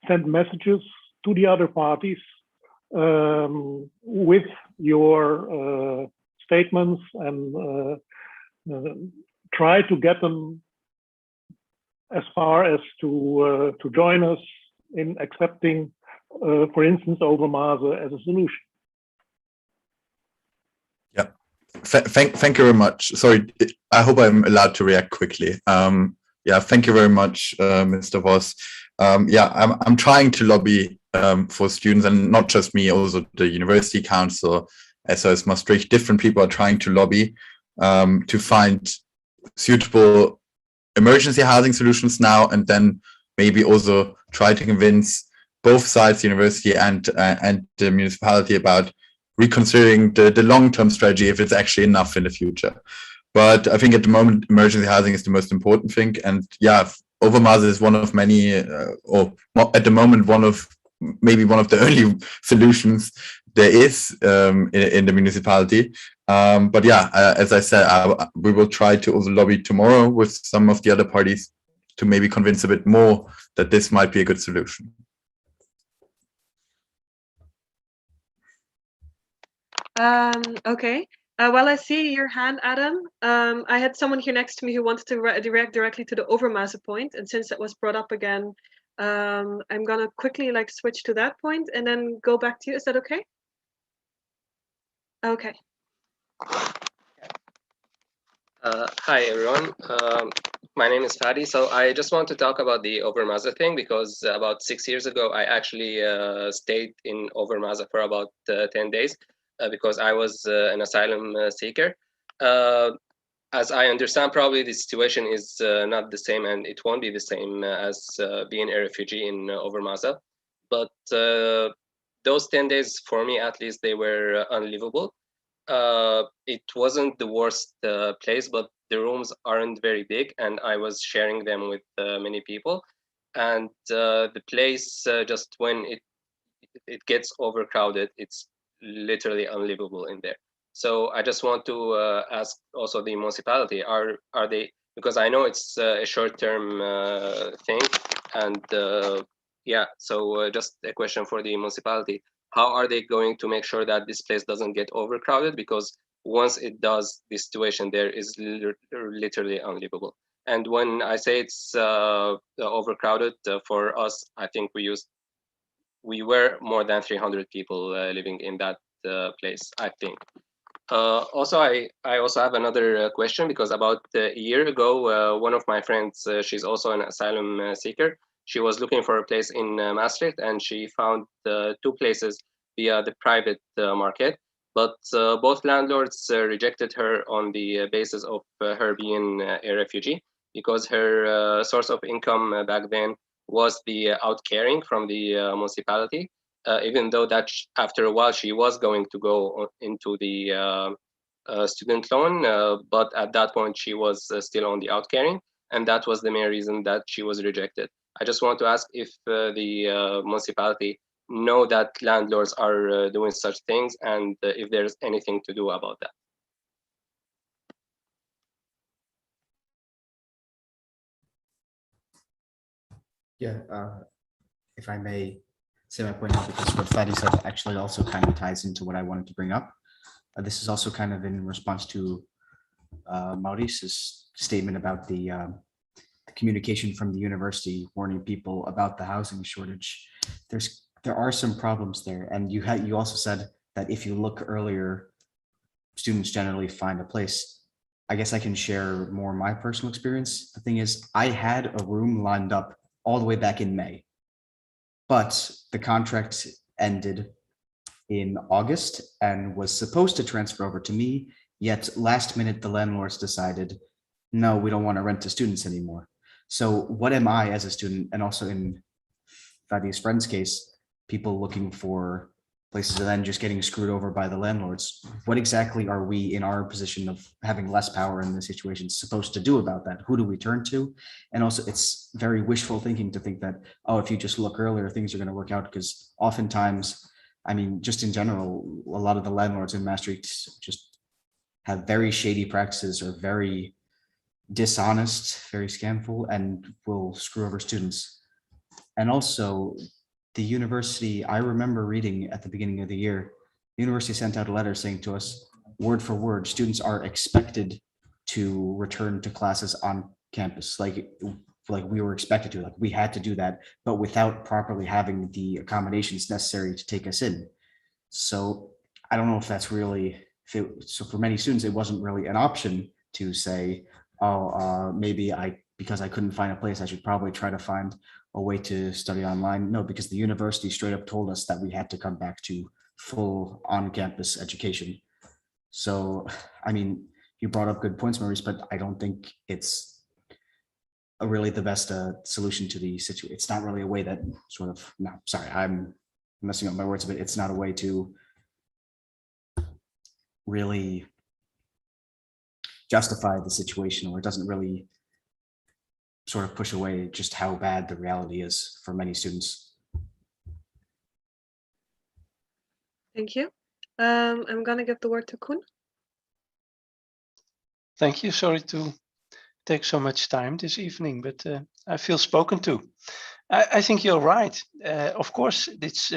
send messages to the other parties with your statements and try to get them as far as to join us in accepting, for instance, Overmaze as a solution. Yeah, thank you very much. Sorry, I hope I'm allowed to react quickly. Yeah, thank you very much, Mr. Voss. Yeah, I'm trying to lobby for students, and not just me, also the University Council, as well as Maastricht. Different people are trying to lobby to find suitable emergency housing solutions now, and then maybe also try to convince both sides, the university and the municipality, about reconsidering the long-term strategy if it's actually enough in the future. But I think at the moment, emergency housing is the most important thing. And yeah, Overmaß is one of many, or at the moment, maybe one of the only solutions there is in the municipality. But yeah, as I said, we will try to also lobby tomorrow with some of the other parties to maybe convince a bit more that this might be a good solution. Okay. Well, I see your hand, Adam. I had someone here next to me who wanted to direct directly to the Overmaße point, and since that was brought up again, I'm gonna quickly like switch to that point and then go back to you. Is that okay? Okay. Hi everyone. My name is Fadi. So I just want to talk about the Overmaße thing because about 6 years ago I actually stayed in Overmaße for about 10 days because I was an asylum seeker. As I understand, probably the situation is not the same, and it won't be the same as being a refugee in Overmaße. But those 10 days, for me at least, they were unlivable. It wasn't the worst place, but the rooms aren't very big, and I was sharing them with many people. And the place, just when it gets overcrowded, it's literally unlivable in there. So I just want to ask also the municipality, are they, because I know it's a short-term thing, and yeah, so just a question for the municipality. How are they going to make sure that this place doesn't get overcrowded? Because once it does, the situation there is literally unlivable. And when I say it's overcrowded, for us, I think we were more than 300 people living in that place, I think. Also, I also have another question, because about a year ago, one of my friends, she's also an asylum seeker. She was looking for a place in Maastricht, and she found 2 places via the private market. But both landlords rejected her on the basis of her being a refugee, because her source of income back then was the outcaring from the municipality. Even though that after a while she was going to go into the student loan, but at that point she was still on the outcaring, and that was the main reason that she was rejected. I just want to ask if the municipality know that landlords are doing such things, and if there's anything to do about that. Yeah, if I may say my point out, because what Fadi said actually also kind of ties into what I wanted to bring up. This is also kind of in response to Maurice's statement about the communication from the university warning people about the housing shortage. There are some problems there, and you also said that if you look earlier, students generally find a place. I guess I can share more my personal experience. The thing is, I had a room lined up all the way back in May, but the contract ended in August and was supposed to transfer over to me, yet last minute the landlords decided, no, we don't want to rent to students anymore. So what am I as a student, and also in Fadi's friend's case, people looking for places and then just getting screwed over by the landlords? What exactly are we in our position of having less power in the situation supposed to do about that? Who do we turn to? And also it's very wishful thinking to think that, oh, if you just look earlier, things are going to work out, because oftentimes, I mean, just in general, a lot of the landlords in Maastricht just have very shady practices, or very dishonest, very scamful, and will screw over students. And also the university, I remember reading at the beginning of the year, the university sent out a letter saying to us, word for word, students are expected to return to classes on campus. Like we were expected to, like we had to do that, but without properly having the accommodations necessary to take us in. So I don't know if that's really, so for many students, it wasn't really an option to say, oh, maybe because I couldn't find a place, I should probably try to find a way to study online. No, because the university straight up told us that we had to come back to full on-campus education. So, I mean, you brought up good points, Maurice, but I don't think it's really the best solution to the situation. It's not really a way that sort of, no, sorry, I'm messing up my words a bit. It's not a way to really justify the situation, or it doesn't really sort of push away just how bad the reality is for many students. Thank you. I'm going to give the word to Koen. Thank you. Sorry to take so much time this evening, but I feel spoken to. I think you're right. Of course, it's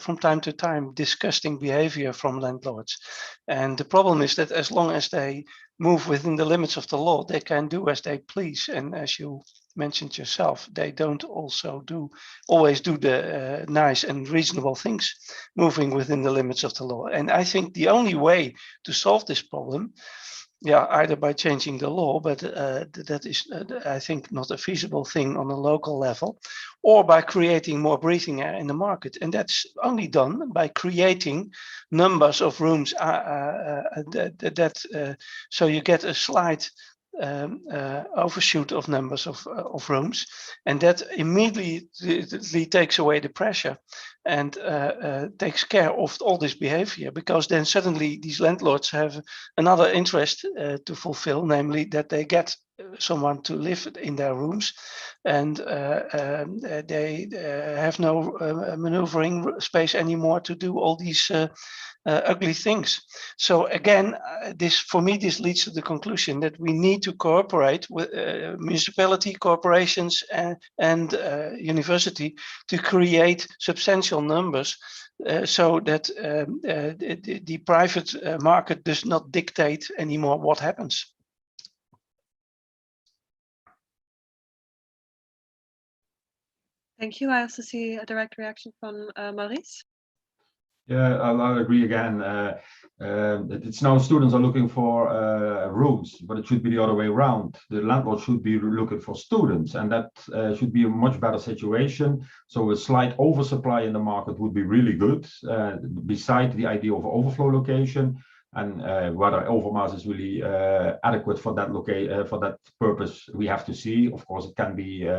from time to time disgusting behavior from landlords. And the problem is that as long as they move within the limits of the law, they can do as they please. And as you mentioned yourself, they don't also always do the nice and reasonable things moving within the limits of the law. And I think the only way to solve this problem, either by changing the law, but that is, I think, not a feasible thing on a local level, or by creating more breathing air in the market. And that's only done by creating numbers of rooms so you get a slight overshoot of numbers of rooms, and that immediately takes away the pressure and takes care of all this behavior, because then suddenly these landlords have another interest to fulfill, namely that they get someone to live in their rooms, and they have no maneuvering space anymore to do all these ugly things. So again, for me, this leads to the conclusion that we need to cooperate with municipality, corporations, and university to create substantial numbers so that the private market does not dictate anymore what happens. Thank you. I also see a direct reaction from Maurice. Yeah, I'll agree again. It's now students are looking for rooms, but it should be the other way around. The landlord should be looking for students, and that should be a much better situation. So a slight oversupply in the market would be really good, beside the idea of overflow location, and whether Overmaas is really adequate for that purpose, we have to see. Of course, it can be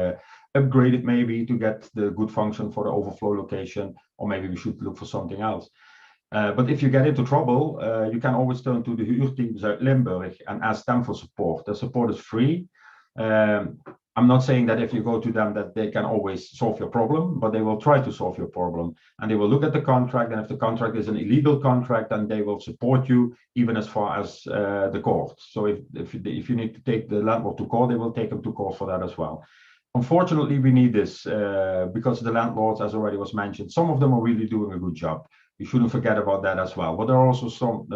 upgraded maybe to get the good function for the overflow location, or maybe we should look for something else. But if you get into trouble, you can always turn to the Huurteam Zuid-Limburg and ask them for support. The support is free. I'm not saying that if you go to them that they can always solve your problem, but they will try to solve your problem. And they will look at the contract, and if the contract is an illegal contract, then they will support you even as far as the court. So if you need to take the landlord to court, they will take them to court for that as well. Unfortunately, we need this because the landlords, as already was mentioned, some of them are really doing a good job. We shouldn't forget about that as well. But there are also some,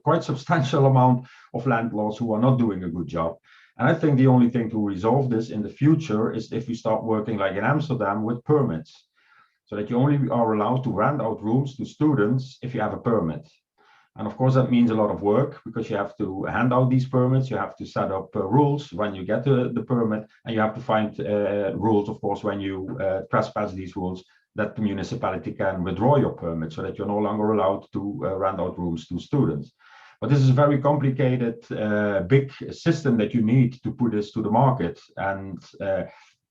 quite substantial amount of landlords who are not doing a good job. And I think the only thing to resolve this in the future is if we start working like in Amsterdam with permits, so that you only are allowed to rent out rooms to students if you have a permit. And of course, that means a lot of work, because you have to hand out these permits, you have to set up rules when you get the permit, and you have to find rules, of course, when you trespass these rules, that the municipality can withdraw your permit, so that you're no longer allowed to rent out rooms to students. But this is a very complicated, big system that you need to put this to the market. And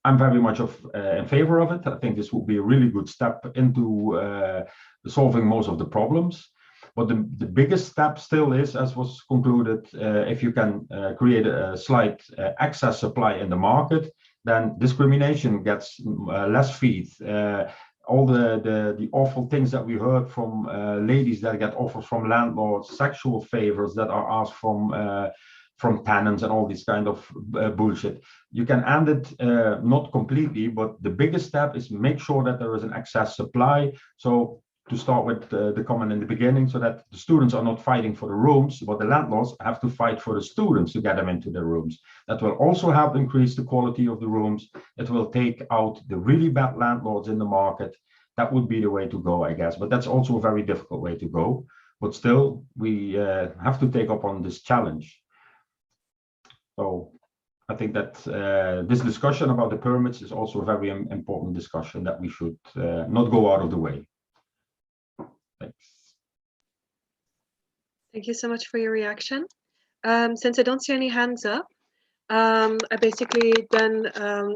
I'm very much in favor of it. I think this will be a really good step into solving most of the problems. But the biggest step still is, as was concluded, if you can create a slight excess supply in the market, then discrimination gets less feet. All the awful things that we heard from ladies that get offers from landlords, sexual favors that are asked from tenants, and all this kind of bullshit. You can end it not completely, but the biggest step is make sure that there is an excess supply. So to start with the comment in the beginning, so that the students are not fighting for the rooms, but the landlords have to fight for the students to get them into their rooms. That will also help increase the quality of the rooms. It will take out the really bad landlords in the market. That would be the way to go, I guess. But that's also a very difficult way to go. But still, we have to take up on this challenge. So I think that this discussion about the permits is also a very important discussion that we should not go out of the way. Thanks. Thank you so much for your reaction. Since I don't see any hands up, I basically then,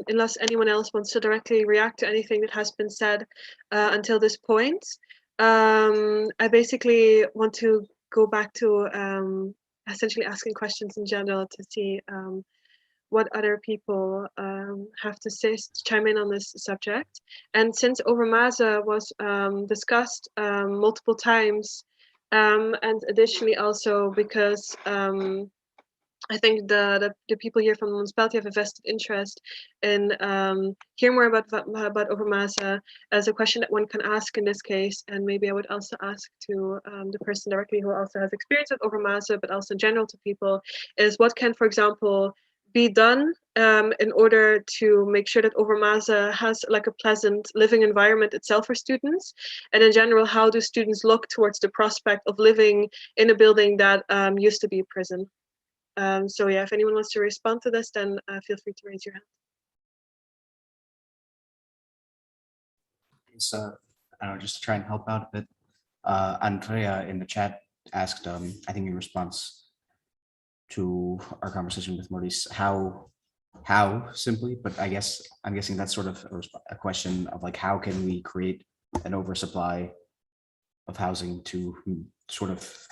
unless anyone else wants to directly react to anything that has been said until this point, I basically want to go back to essentially asking questions in general to see what other people have to say, to chime in on this subject. And since Overmaze was discussed multiple times, and additionally also because I think the people here from the municipality have a vested interest in hearing more about Overmaze as a question that one can ask in this case. And maybe I would also ask to the person directly who also has experience with Overmaze, but also in general to people, is what can, for example, be done in order to make sure that Overmaze has like a pleasant living environment itself for students, and in general, how do students look towards the prospect of living in a building that used to be a prison? So yeah, if anyone wants to respond to this, then feel free to raise your hand. So I don't know, just to try and help out a bit. Andrea in the chat asked, I think in response to our conversation with Maurice, how simply, but I'm guessing that's sort of a question of like, how can we create an oversupply of housing to sort of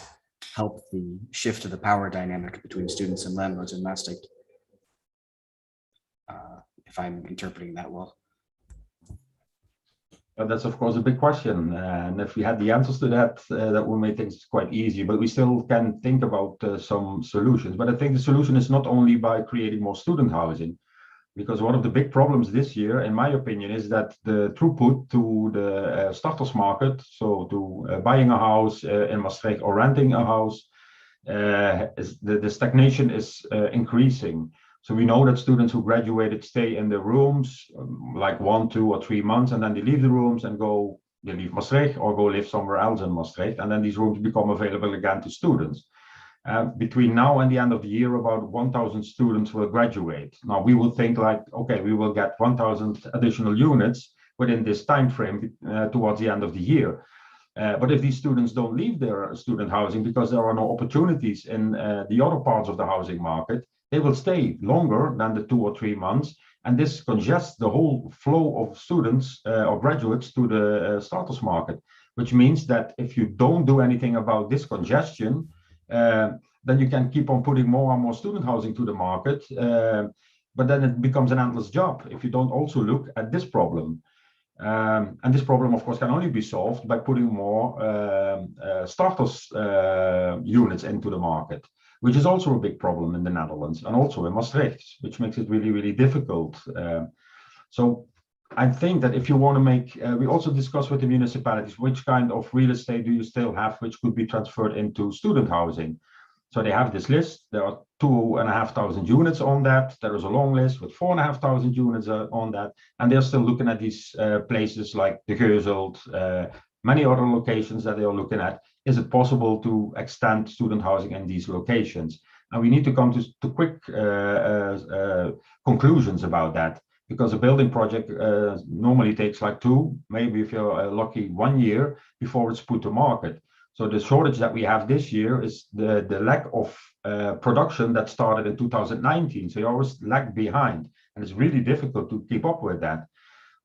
help the shift of the power dynamic between students and landlords in Maastricht, if I'm interpreting that well. That's of course a big question, and if we had the answers to that, that would make things quite easy, but we still can think about some solutions. But I think the solution is not only by creating more student housing, because one of the big problems this year, in my opinion, is that the throughput to the starters market, so to buying a house in Maastricht or renting a house, the stagnation is increasing. So we know that students who graduated stay in the rooms like 1, 2, or 3 months, and then they leave the rooms and they leave Maastricht or go live somewhere else in Maastricht, and then these rooms become available again to students. Between now and the end of the year, about 1,000 students will graduate. Now we will think like, okay, we will get 1,000 additional units within this time frame towards the end of the year. But if these students don't leave their student housing because there are no opportunities in the other parts of the housing market, they will stay longer than the 2 or 3 months. And this congests the whole flow of students or graduates to the starters market, which means that if you don't do anything about this congestion, then you can keep on putting more and more student housing to the market. But then it becomes an endless job if you don't also look at this problem. And this problem, of course, can only be solved by putting more starters units into the market, which is also a big problem in the Netherlands and also in Maastricht, which makes it really, really difficult. So I think that if you want to make, we also discussed with the municipalities, which kind of real estate do you still have, which could be transferred into student housing. So they have this list. There are 2,500 units on that. There is a long list with 4,500 units on that. And they're still looking at these places like the Geuzelt, many other locations that they are looking at. Is it possible to extend student housing in these locations? And we need to come to quick conclusions about that, because a building project normally takes like 2, maybe if you're lucky 1 year before it's put to market. So the shortage that we have this year is the lack of production that started in 2019. So you always lag behind, and it's really difficult to keep up with that.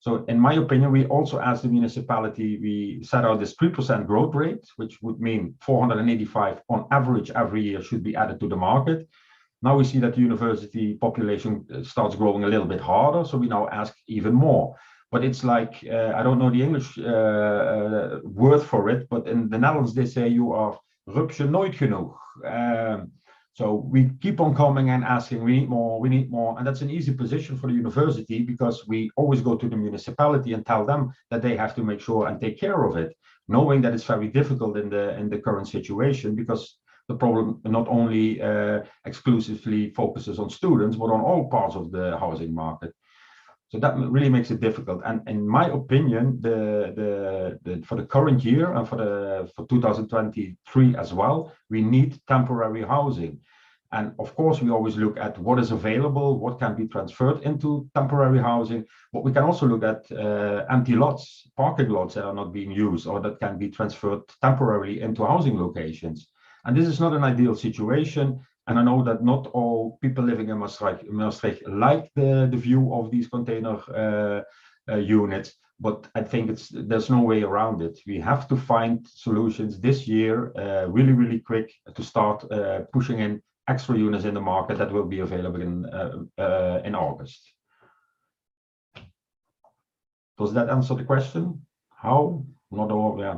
So in my opinion, we also asked the municipality, we set out this 3% growth rate, which would mean 485 on average every year should be added to the market. Now we see that the university population starts growing a little bit harder, so we now ask even more. But it's like, I don't know the English word for it, but in the Netherlands they say you are rupsje nooit genoeg. So we keep on coming and asking, we need more. And that's an easy position for the university, because we always go to the municipality and tell them that they have to make sure and take care of it, knowing that it's very difficult in the current situation, because the problem not only exclusively focuses on students, but on all parts of the housing market. So that really makes it difficult. And in my opinion, for the current year and for 2023 as well, we need temporary housing. And of course, we always look at what is available, what can be transferred into temporary housing. But we can also look at empty lots, parking lots that are not being used, or that can be transferred temporarily into housing locations. And this is not an ideal situation. And I know that not all people living in Maastricht like the view of these container units, but I think there's no way around it. We have to find solutions this year, really, really quick, to start pushing in extra units in the market that will be available in August. Does that answer the question? How? Not all, yeah.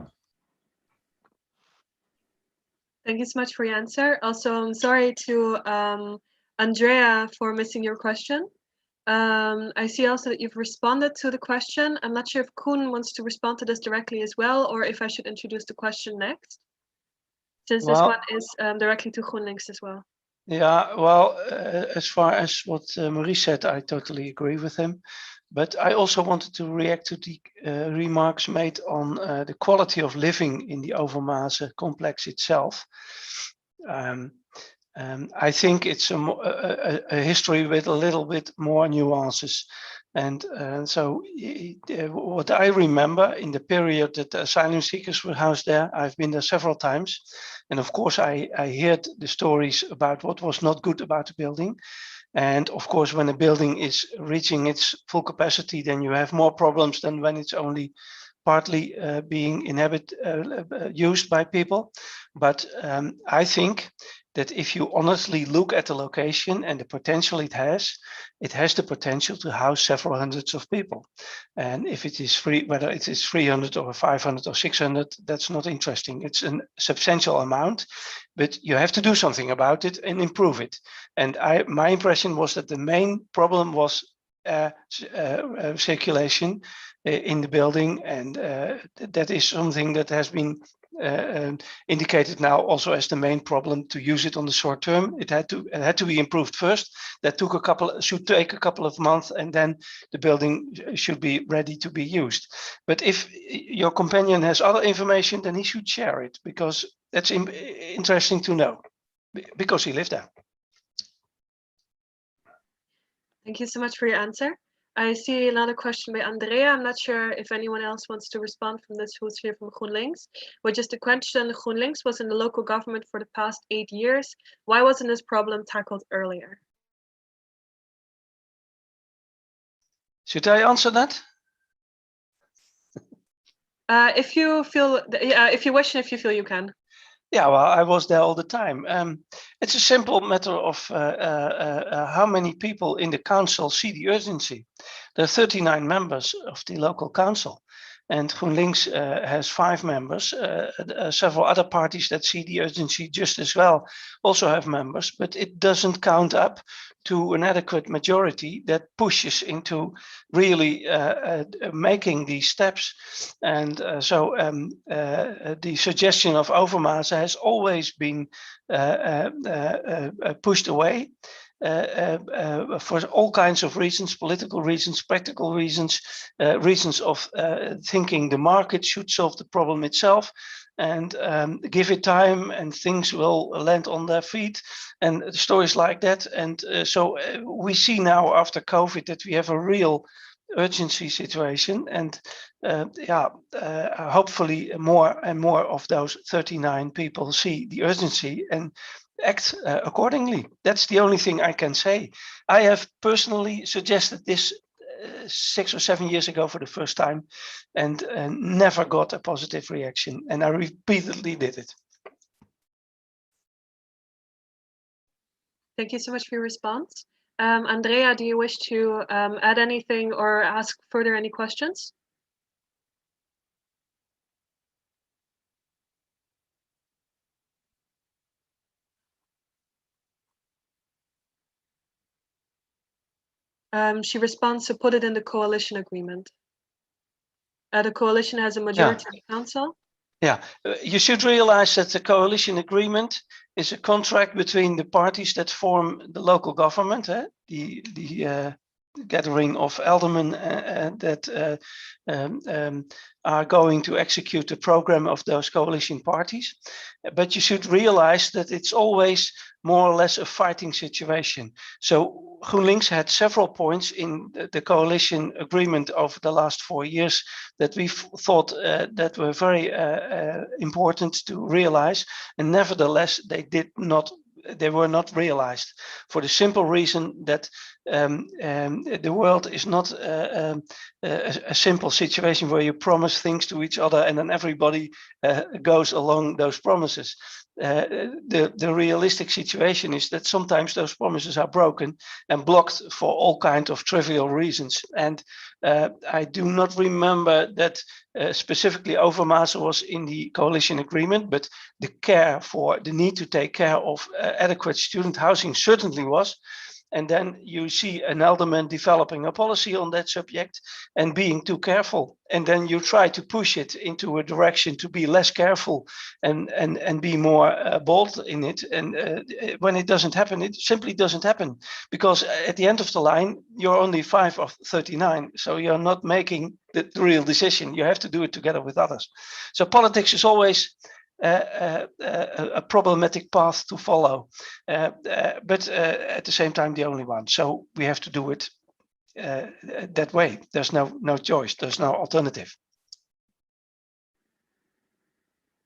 Thank you so much for your answer. Also, I'm sorry to Andrea for missing your question. I see also that you've responded to the question. I'm not sure if Koen wants to respond to this directly as well, or if I should introduce the question next, since this one is directly to GroenLinks as well. Yeah, well, as far as what Maurice said, I totally agree with him. But I also wanted to react to the remarks made on the quality of living in the Overmaze complex itself. I think it's a history with a little bit more nuances. And so what I remember in the period that the asylum seekers were housed there, I've been there several times. And of course, I heard the stories about what was not good about the building. And of course, when a building is reaching its full capacity, then you have more problems than when it's only partly being used by people. But I think that if you honestly look at the location and the potential it has the potential to house several hundreds of people. And if it is free, whether it is 300 or 500 or 600, that's not interesting. It's a substantial amount, but you have to do something about it and improve it. And my impression was that the main problem was circulation in the building, and that is something that has been indicated now also as the main problem to use it on the short term. It had to be improved first. That should take a couple of months, and then the building should be ready to be used. But if your companion has other information, then he should share it, because that's interesting to know, because he lived there. Thank you so much for your answer. I see another question by Andrea. I'm not sure if anyone else wants to respond from this who's here from GroenLinks. Which is the question, GroenLinks was in the local government for the past 8 years. Why wasn't this problem tackled earlier? Should I answer that? If you feel, if you wish, and if you feel you can. Yeah, well, I was there all the time. It's a simple matter of how many people in the council see the urgency. There are 39 members of the local council, and GroenLinks has 5 members. Several other parties that see the urgency just as well also have members, but it doesn't count up to an adequate majority that pushes into really making these steps. And so the suggestion of Overmaze has always been pushed away for all kinds of reasons, political reasons, practical reasons, reasons of thinking the market should solve the problem itself, and give it time and things will land on their feet, and stories like that. And so we see now after COVID that we have a real urgency situation, and hopefully more and more of those 39 people see the urgency and act accordingly. That's the only thing I can say. I have personally suggested this 6 or 7 years ago for the first time, and never got a positive reaction, and I repeatedly did it. Thank you so much for your response. Andrea, do you wish to add anything or ask further any questions? She responds to put it in the coalition agreement. The coalition has a majority of the council. Yeah, you should realize that the coalition agreement is a contract between the parties that form the local government, the gathering of aldermen that are going to execute the program of those coalition parties. But you should realize that it's always more or less a fighting situation. So GroenLinks had several points in the coalition agreement over the last 4 years that we thought that were very important to realize, and nevertheless they did not they were not realized, for the simple reason that the world is not a simple situation where you promise things to each other and then everybody goes along those promises. The realistic situation is that sometimes those promises are broken and blocked for all kinds of trivial reasons. And I do not remember that specifically Overmars was in the coalition agreement, but the care for the need to take care of adequate student housing certainly was. And then you see an alderman developing a policy on that subject and being too careful. And then you try to push it into a direction to be less careful and be more bold in it. And when it doesn't happen, it simply doesn't happen. Because at the end of the line, you're only 5 of 39. So you're not making the real decision. You have to do it together with others. So politics is always a problematic path to follow, but at the same time the only one. So we have to do it that way. There's no choice. There's no alternative.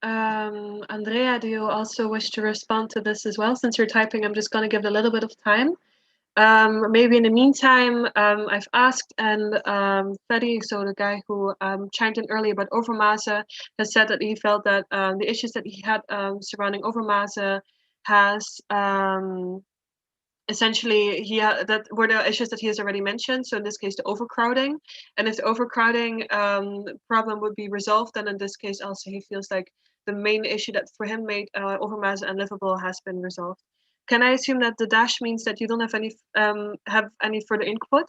Andrea, do you also wish to respond to this as well? Since you're typing, I'm just going to give it a little bit of time. Maybe in the meantime, I've asked, and Freddy, so the guy who chimed in earlier about Overmars, has said that he felt that the issues that he had surrounding Overmars has essentially that were the issues that he has already mentioned. So in this case, the overcrowding, and if the overcrowding problem would be resolved, then in this case also he feels like the main issue that for him made Overmars unlivable has been resolved. Can I assume that the dash means that you don't have any further input?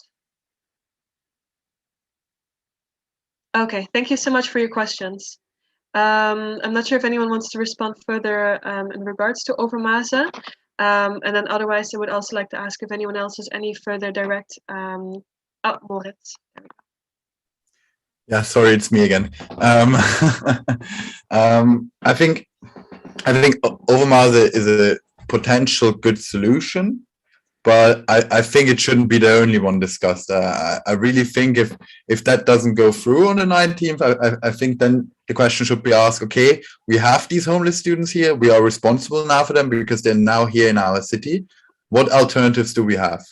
Okay, thank you so much for your questions. I'm not sure if anyone wants to respond further in regards to Overmars. And then otherwise, I would also like to ask if anyone else has any further direct. Oh, Moritz. Yeah, sorry, it's me again. I think Overmars is a potential good solution, but I think it shouldn't be the only one discussed. I really think if that doesn't go through on the 19th, I think then the question should be asked, okay, we have these homeless students here, we are responsible now for them because they're now here in our city. What alternatives do we have?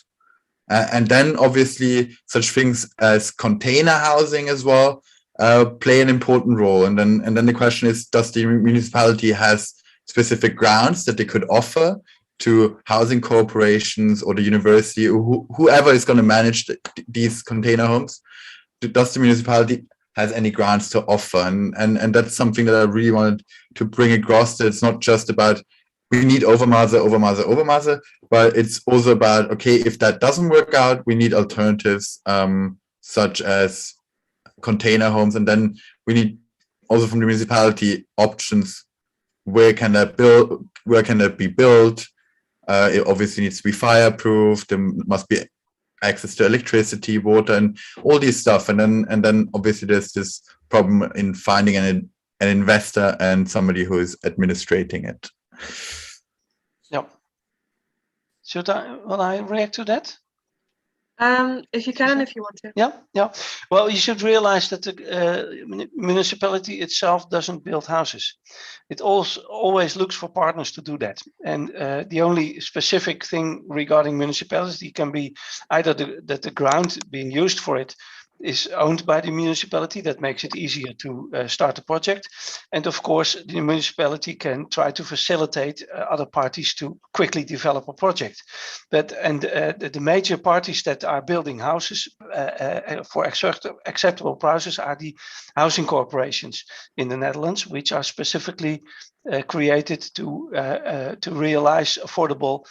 And then obviously such things as container housing as well play an important role. And then the question is, does the municipality has specific grants that they could offer to housing corporations or the university, or whoever is going to manage these container homes? Does the municipality has any grants to offer? And that's something that I really wanted to bring across, that it's not just about we need Overmars, but it's also about, okay, if that doesn't work out, we need alternatives such as container homes, and then we need also from the municipality options. Where can that be built? It obviously needs to be fireproof. There must be access to electricity, water, and all these stuff. And then obviously there's this problem in finding an investor and somebody who is administrating it. Yeah. Will I react to that? If you can, if you want to. Yeah. Well, you should realize that the municipality itself doesn't build houses. It also always looks for partners to do that. And the only specific thing regarding municipality can be either that the ground being used for it is owned by the municipality. That makes it easier to start a project. And of course, the municipality can try to facilitate other parties to quickly develop a project. But the major parties that are building houses for acceptable prices are the housing corporations in the Netherlands, which are specifically created to realize affordable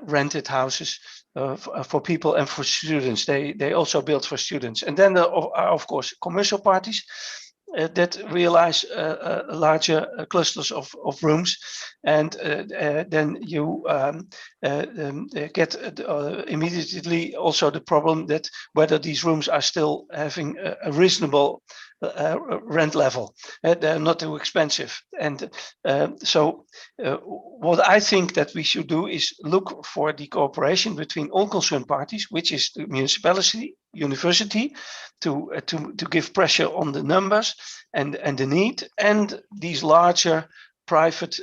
rented houses for people and for students. They also build for students. And then there are, of course, commercial parties that realize larger clusters of rooms. And then you get immediately also the problem that whether these rooms are still having a reasonable rent level. They're not too expensive. And so what I think that we should do is look for the cooperation between all concerned parties, which is the municipality, university, to give pressure on the numbers and the need, and these larger private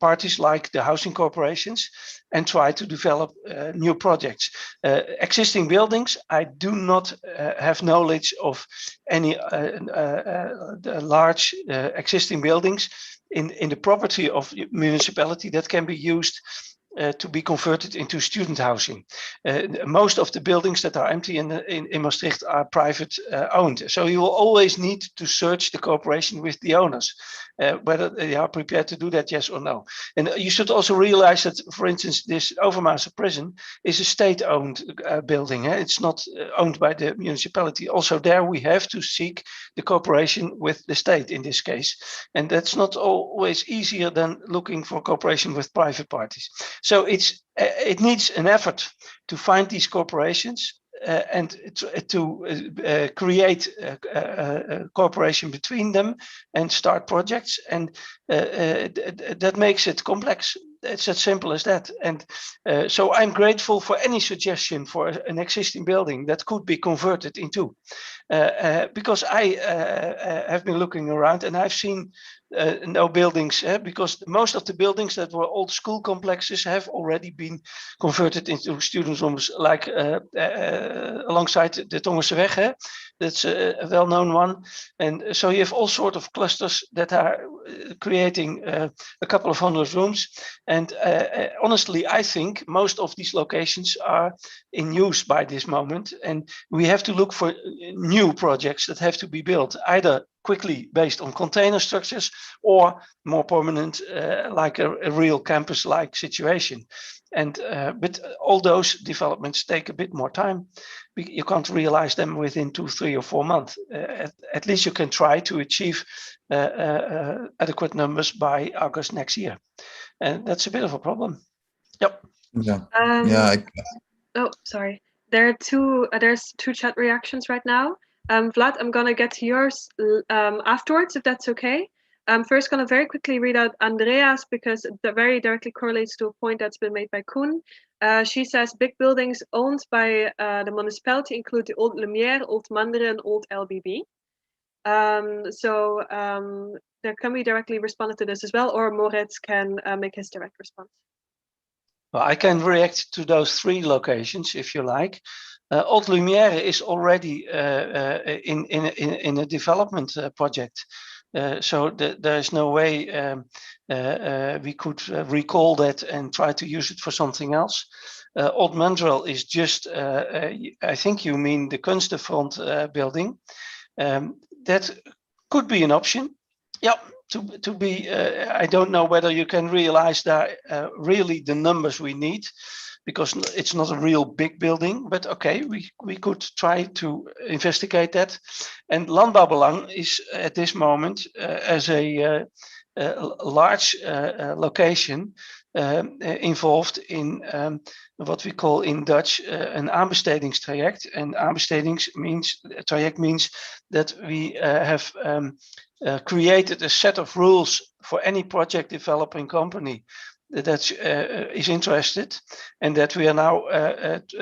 parties like the housing corporations and try to develop new projects. Existing buildings, I do not have knowledge of any large existing buildings in the property of municipality that can be used to be converted into student housing. Most of the buildings that are empty in Maastricht are private owned. So you will always need to search the cooperation with the owners, whether they are prepared to do that, yes or no. And you should also realize that, for instance, this Overmaze prison is a state-owned building. It's not owned by the municipality. Also there we have to seek the cooperation with the state in this case. And that's not always easier than looking for cooperation with private parties. So it needs an effort to find these corporations and to create a cooperation between them and start projects. And that makes it complex. It's as simple as that. And so I'm grateful for any suggestion for an existing building that could be converted into, because I have been looking around and I've seen no buildings, because most of the buildings that were old school complexes have already been converted into student rooms, like alongside the Tongerseweg. That's a well-known one. And so you have all sorts of clusters that are creating a couple of hundred rooms. And honestly, I think most of these locations are in use by this moment. And we have to look for new projects that have to be built, either quickly based on container structures or more permanent, like a real campus-like situation. And but all those developments take a bit more time. You can't realize them within 2, 3, or 4 months. At least you can try to achieve adequate numbers by August next year. And that's a bit of a problem. Yep. Yeah. Oh, sorry. There's two chat reactions right now. Vlad, I'm gonna get to yours afterwards, if that's okay. I'm first gonna very quickly read out Andreas, because that very directly correlates to a point that's been made by Koen. She says big buildings owned by the municipality include the Old Lumière, Old Manderen, and Old LBB. There can be directly responded to this as well, or Moritz can make his direct response. Well, I can react to those 3 locations if you like. Old Lumière is already in a development project. So there is no way we could recall that and try to use it for something else. Old Mandrel is just, I think you mean the Kunstefront building. That could be an option. Yeah, to be, I don't know whether you can realize that really the numbers we need, because it's not a real big building, but okay, we could try to investigate that. And Landbouwbelang is at this moment as a large location involved in what we call in Dutch an aanbestedingstraject. And traject means that we have created a set of rules for any project developing company that is interested, and that we are now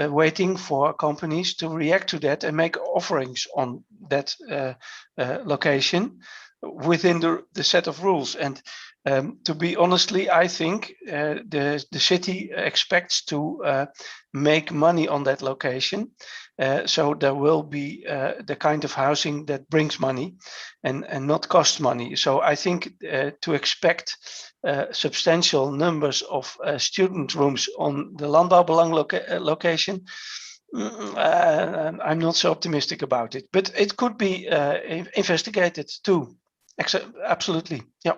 waiting for companies to react to that and make offerings on that location within the set of rules. And to be honestly, I think the city expects to make money on that location. So there will be the kind of housing that brings money and not costs money. So I think to expect substantial numbers of student rooms on the Landbouwbelang location, I'm not so optimistic about it. But it could be investigated too. Absolutely, yeah.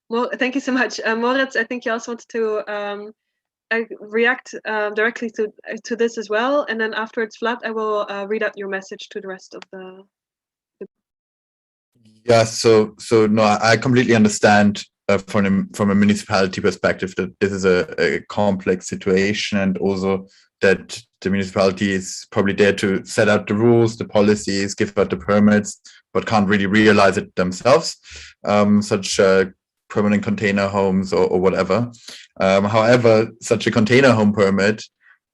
Well, thank you so much. Moritz, I think you also wanted to react directly to this as well. And then afterwards, Vlad, I will read out your message to the rest of the... Yeah, so no, I completely understand from a municipality perspective that this is a complex situation, and also that the municipality is probably there to set out the rules, the policies, give out the permits, but can't really realize it themselves, such permanent container homes or whatever. However, such a container home permit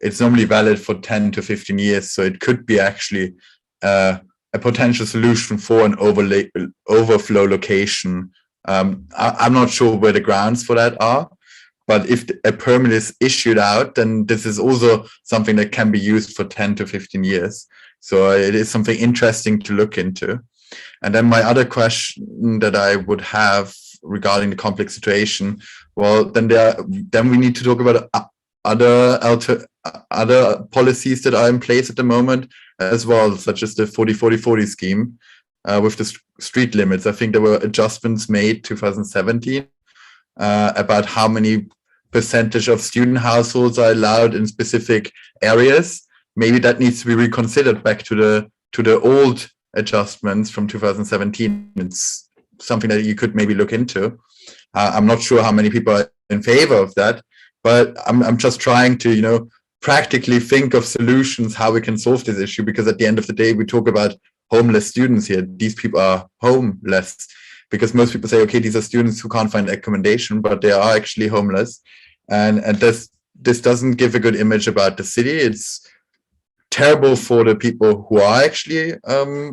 it's normally valid for 10 to 15 years. So it could be actually a potential solution for an overflow location. I'm not sure where the grounds for that are, but if a permit is issued out, then this is also something that can be used for 10 to 15 years. So it is something interesting to look into. And then my other question that I would have regarding the complex situation, well, then we need to talk about other policies that are in place at the moment as well, such as the 40-40-40 scheme with the street limits. I think there were adjustments made 2017 about how many percentage of student households are allowed in specific areas. Maybe that needs to be reconsidered back to the old adjustments from 2017. It's something that you could maybe look into. I'm not sure how many people are in favor of that, but I'm just trying to, you know, practically think of solutions how we can solve this issue, because at the end of the day, we talk about homeless students here. These people are homeless, because most people say, okay, these are students who can't find accommodation, but they are actually homeless. And this doesn't give a good image about the city. It's terrible for the people who are actually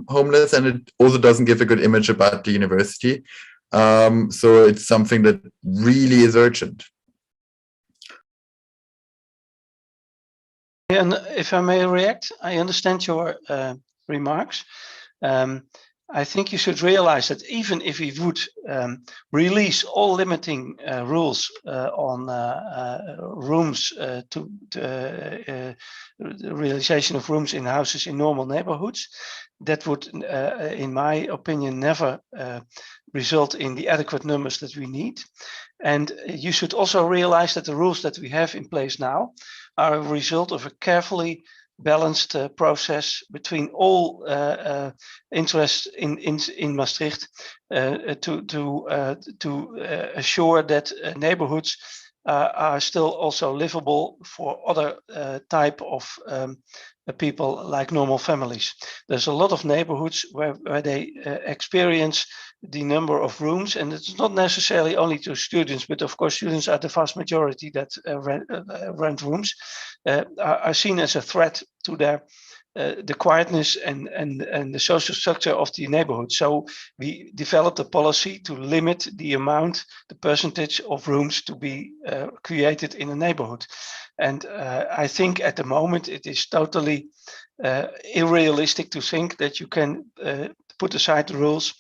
homeless, and it also doesn't give a good image about the university. So it's something that really is urgent. And if I may react, I understand your remarks. I think you should realize that even if we would release all limiting rules on rooms to the realization of rooms in houses in normal neighborhoods, that would, in my opinion, never result in the adequate numbers that we need. And you should also realize that the rules that we have in place now are a result of a carefully balanced process between all interests in Maastricht to assure that neighborhoods are still also livable for other type of people like normal families. There's a lot of neighborhoods where they experience the number of rooms, and it's not necessarily only to students, but of course students are the vast majority that rent rooms, are seen as a threat to their the quietness and the social structure of the neighborhood. So we developed a policy to limit the amount, the percentage of rooms to be created in a neighborhood. And I think at the moment it is totally unrealistic to think that you can put aside the rules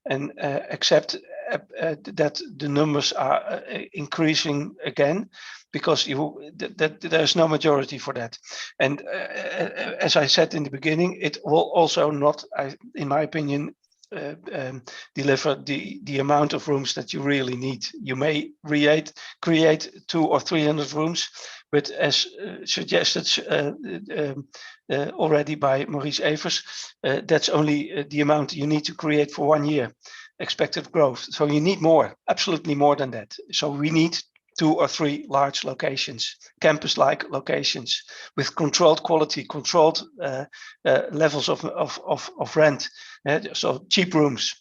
and accept that the numbers are increasing again, because there's no majority for that. And as I said in the beginning, it will also not, in my opinion, deliver the amount of rooms that you really need. You may create 200 or 300 rooms, but as suggested already by Maurice Evers, that's only the amount you need to create for 1 year expected growth. So you need more, absolutely more than that. So we need 2 or 3 large locations, campus-like locations with controlled quality, controlled levels of rent. So cheap rooms,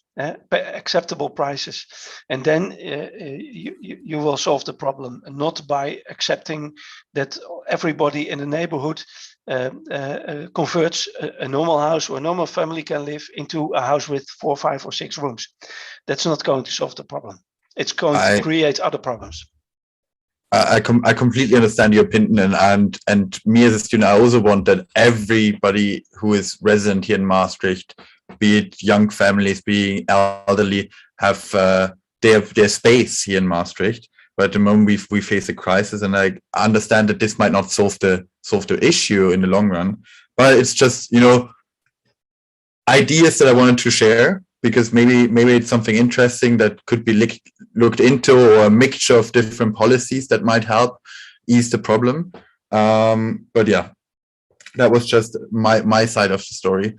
acceptable prices, and then you will solve the problem, not by accepting that everybody in the neighborhood converts a normal house where a normal family can live into a house with 4, 5, or 6 rooms. That's not going to solve the problem. It's going to create other problems. I completely understand your opinion, and me as a student, I also want that everybody who is resident here in Maastricht, be it young families, be it elderly, have their space here in Maastricht. But at the moment we face a crisis, and I understand that this might not solve the issue in the long run. But it's just, you know, ideas that I wanted to share, because maybe it's something interesting that could be looked into, or a mixture of different policies that might help ease the problem. But yeah, that was just my side of the story.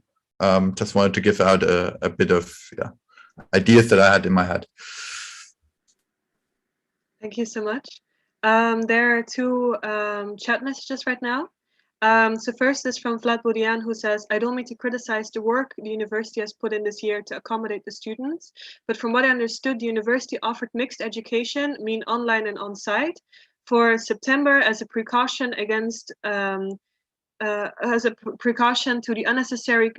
Just wanted to give out a bit of ideas that I had in my head. Thank you so much. There are 2 chat messages right now. So first is from Vlad Bodian, who says, I don't mean to criticize the work the university has put in this year to accommodate the students, but from what I understood, the university offered mixed education, mean online and on-site. for September as a precaution against precaution to the unnecessary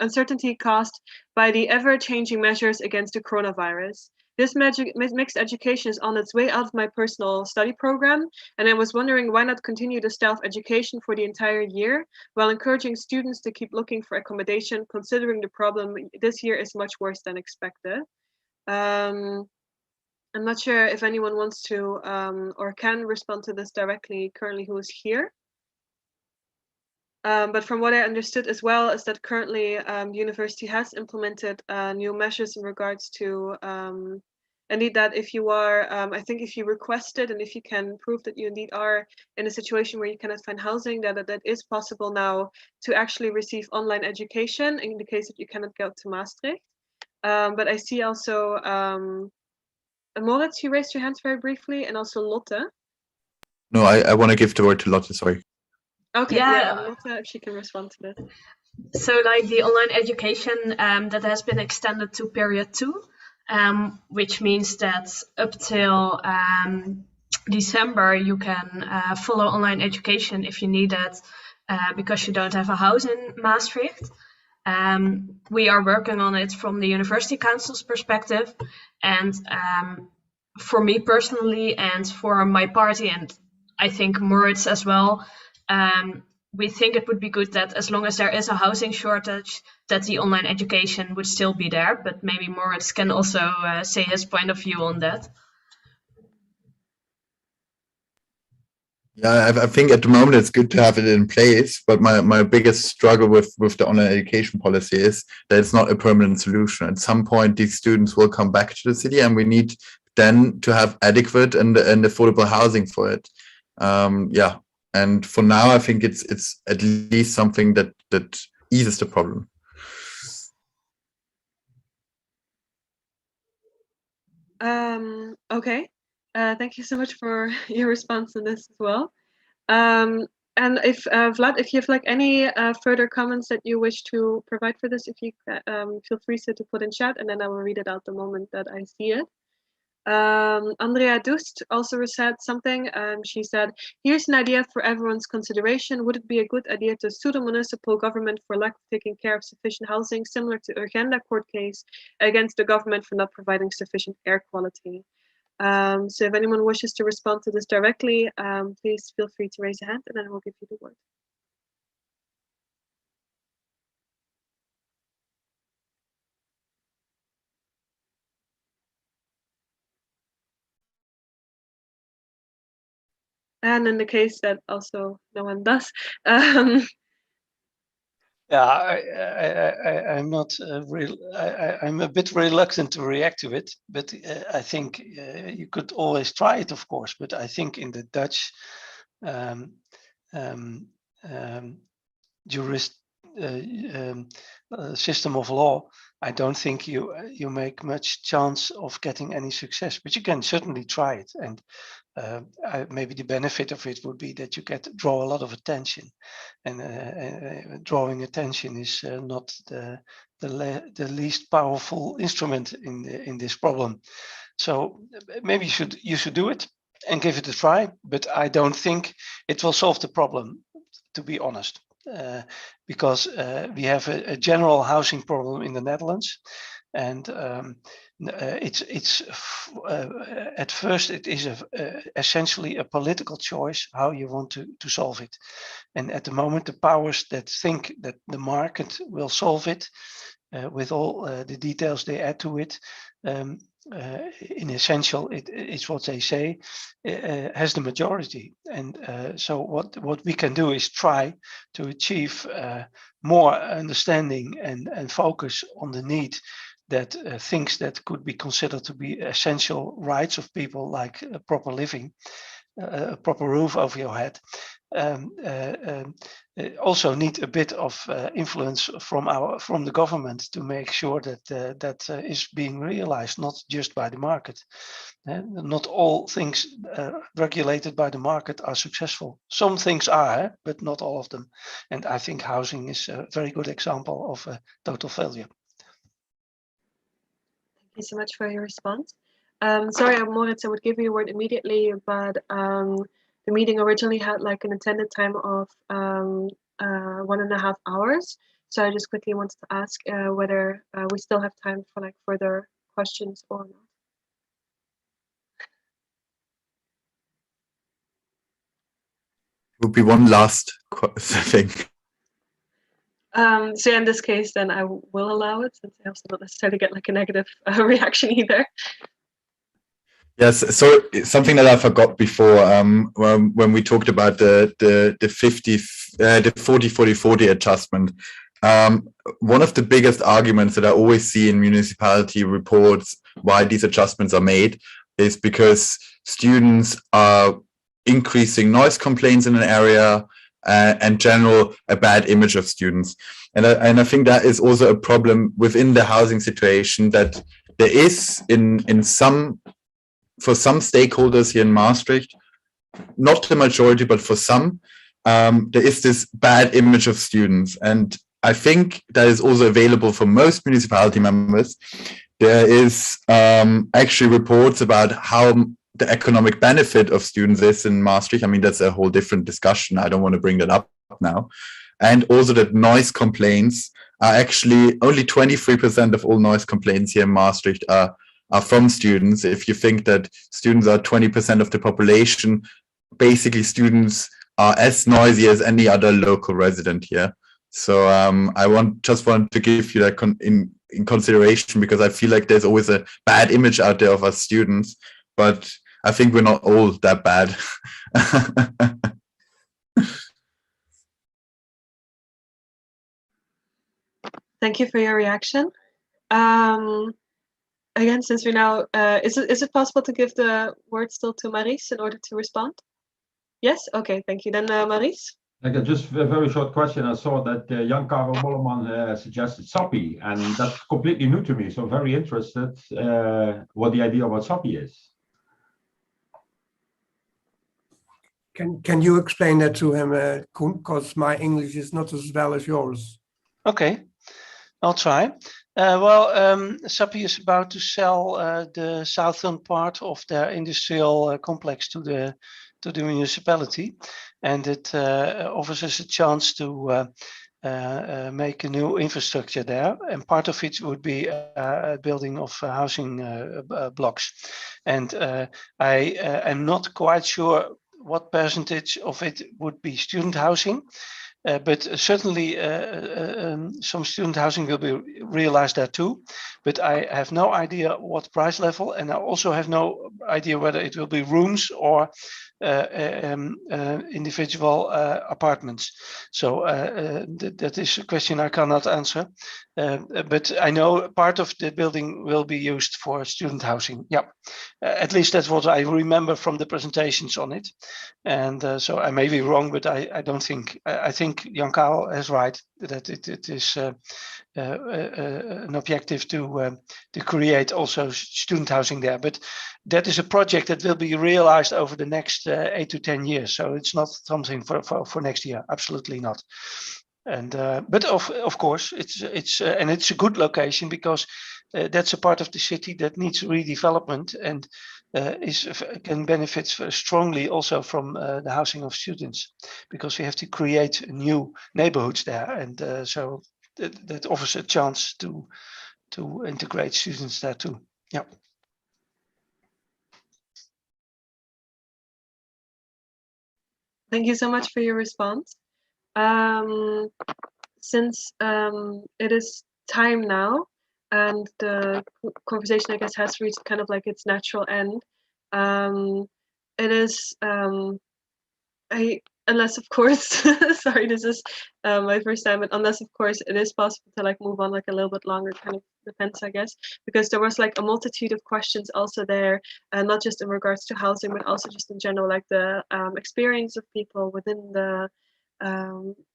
uncertainty caused by the ever-changing measures against the coronavirus. This mixed education is on its way out of my personal study program, and I was wondering why not continue the stealth education for the entire year while encouraging students to keep looking for accommodation, considering the problem this year is much worse than expected. I'm not sure if anyone wants to or can respond to this directly currently who is here. But from what I understood as well is that currently the university has implemented new measures in regards to indeed that if you are, I think if you request it and if you can prove that you indeed are in a situation where you cannot find housing, that is possible now to actually receive online education in the case that you cannot go to Maastricht. But I see also Moritz, you raised your hands very briefly, and also Lotte. No, I want to give the word to Lotte, sorry. Okay, yeah, Lotte, if she can respond to this. So like the online education that has been extended to period 2, which means that up till December you can follow online education if you need it because you don't have a house in Maastricht. We are working on it from the University Council's perspective, and for me personally and for my party, and I think Moritz as well, we think it would be good that as long as there is a housing shortage, that the online education would still be there. But maybe Moritz can also say his point of view on that. Yeah, I think at the moment it's good to have it in place, but my biggest struggle with the online education policy is that it's not a permanent solution. At some point, these students will come back to the city, and we need then to have adequate and affordable housing for it. Yeah, and for now, I think it's at least something that eases the problem. Okay. Thank you so much for your response on this as well. And if Vlad, if you have like any further comments that you wish to provide for this, if you feel free to put in chat, and then I will read it out the moment that I see it. Andrea Dust also said something. She said, here's an idea for everyone's consideration. Would it be a good idea to sue the municipal government for lack of taking care of sufficient housing, similar to Urgenda court case against the government for not providing sufficient air quality? So if anyone wishes to respond to this directly, please feel free to raise your hand and then I will give you the word. And in the case that also no one does, yeah, I'm not I'm a bit reluctant to react to it, but I think you could always try it, of course. But I think in the Dutch system of law, I don't think you make much chance of getting any success. But you can certainly try it, and maybe the benefit of it would be that you draw a lot of attention, and drawing attention is not the least powerful instrument in this problem. So maybe you should do it and give it a try, but I don't think it will solve the problem, to be honest, because we have a general housing problem in the Netherlands, and it's at first it is essentially a political choice how you want to solve it. And at the moment, the powers that think that the market will solve it with all the details they add to it, in essential, it's what they say, has the majority. And so what we can do is try to achieve more understanding and focus on the need that things that could be considered to be essential rights of people, like proper living, a proper roof over your head, also need a bit of influence from the government to make sure that that is being realized, not just by the market. Not all things regulated by the market are successful. Some things are, but not all of them. And I think housing is a very good example of a total failure. Thank you so much for your response. Sorry, Moritz, I would give you a word immediately, but the meeting originally had like an intended time of 1.5 hours. So I just quickly wanted to ask whether we still have time for like further questions or not. Would be one last thing. So in this case, then I will allow it, since I also don't necessarily get like a negative reaction either. Yes, so something that I forgot before, when we talked about the 40-40-40 adjustment, one of the biggest arguments that I always see in municipality reports why these adjustments are made is because students are increasing noise complaints in an area, and general a bad image of students. And I think that is also a problem within the housing situation, that there is for some stakeholders here in Maastricht, not the majority, but for some, there is this bad image of students. And I think that is also available for most municipality members. There is actually reports about how the economic benefit of students is in Maastricht. I mean, that's a whole different discussion. I don't want to bring that up now. And also that noise complaints are actually only 23% of all noise complaints here in Maastricht are from students. If you think that students are 20% of the population, basically students are as noisy as any other local resident here. So I just want to give you that in consideration, because I feel like there's always a bad image out there of us students, but I think we're not all that bad. Thank you for your reaction. Again, since we now, is it possible to give the word still to Maries in order to respond? Yes? Okay, thank you. Then Maries? Like just a very short question. I saw that Jan Karel Bolleman suggested SAPI, and that's completely new to me. So very interested what the idea about SAPI is. Can you explain that to him, Koen? Because my English is not as well as yours. Okay, I'll try. SAPI is about to sell the southern part of their industrial complex to the municipality, and it offers us a chance to make a new infrastructure there, and part of it would be a building of housing blocks. And I am not quite sure what percentage of it would be student housing. But certainly some student housing will be realized there too. But I have no idea what price level, and I also have no idea whether it will be rooms or individual apartments. So that is a question I cannot answer. But I know part of the building will be used for student housing. Yeah, at least that's what I remember from the presentations on it. And so I may be wrong, but I don't think, I think Jan Karel is right that it is an objective to create also student housing there. But that is a project that will be realized over the next 8 to 10 years. So it's not something for next year. Absolutely not. And but of course it's and it's a good location, because that's a part of the city that needs redevelopment and can benefit strongly also from the housing of students, because we have to create new neighborhoods there, and so that offers a chance to integrate students there too. Yeah. Thank you so much for your response. Since it is time now, and the conversation, I guess, has reached kind of like its natural end, it is, unless of course, sorry, this is my first time, but unless of course it is possible to like move on like a little bit longer, kind of depends, I guess, because there was like a multitude of questions also there, not just in regards to housing, but also just in general, like the experience of people within the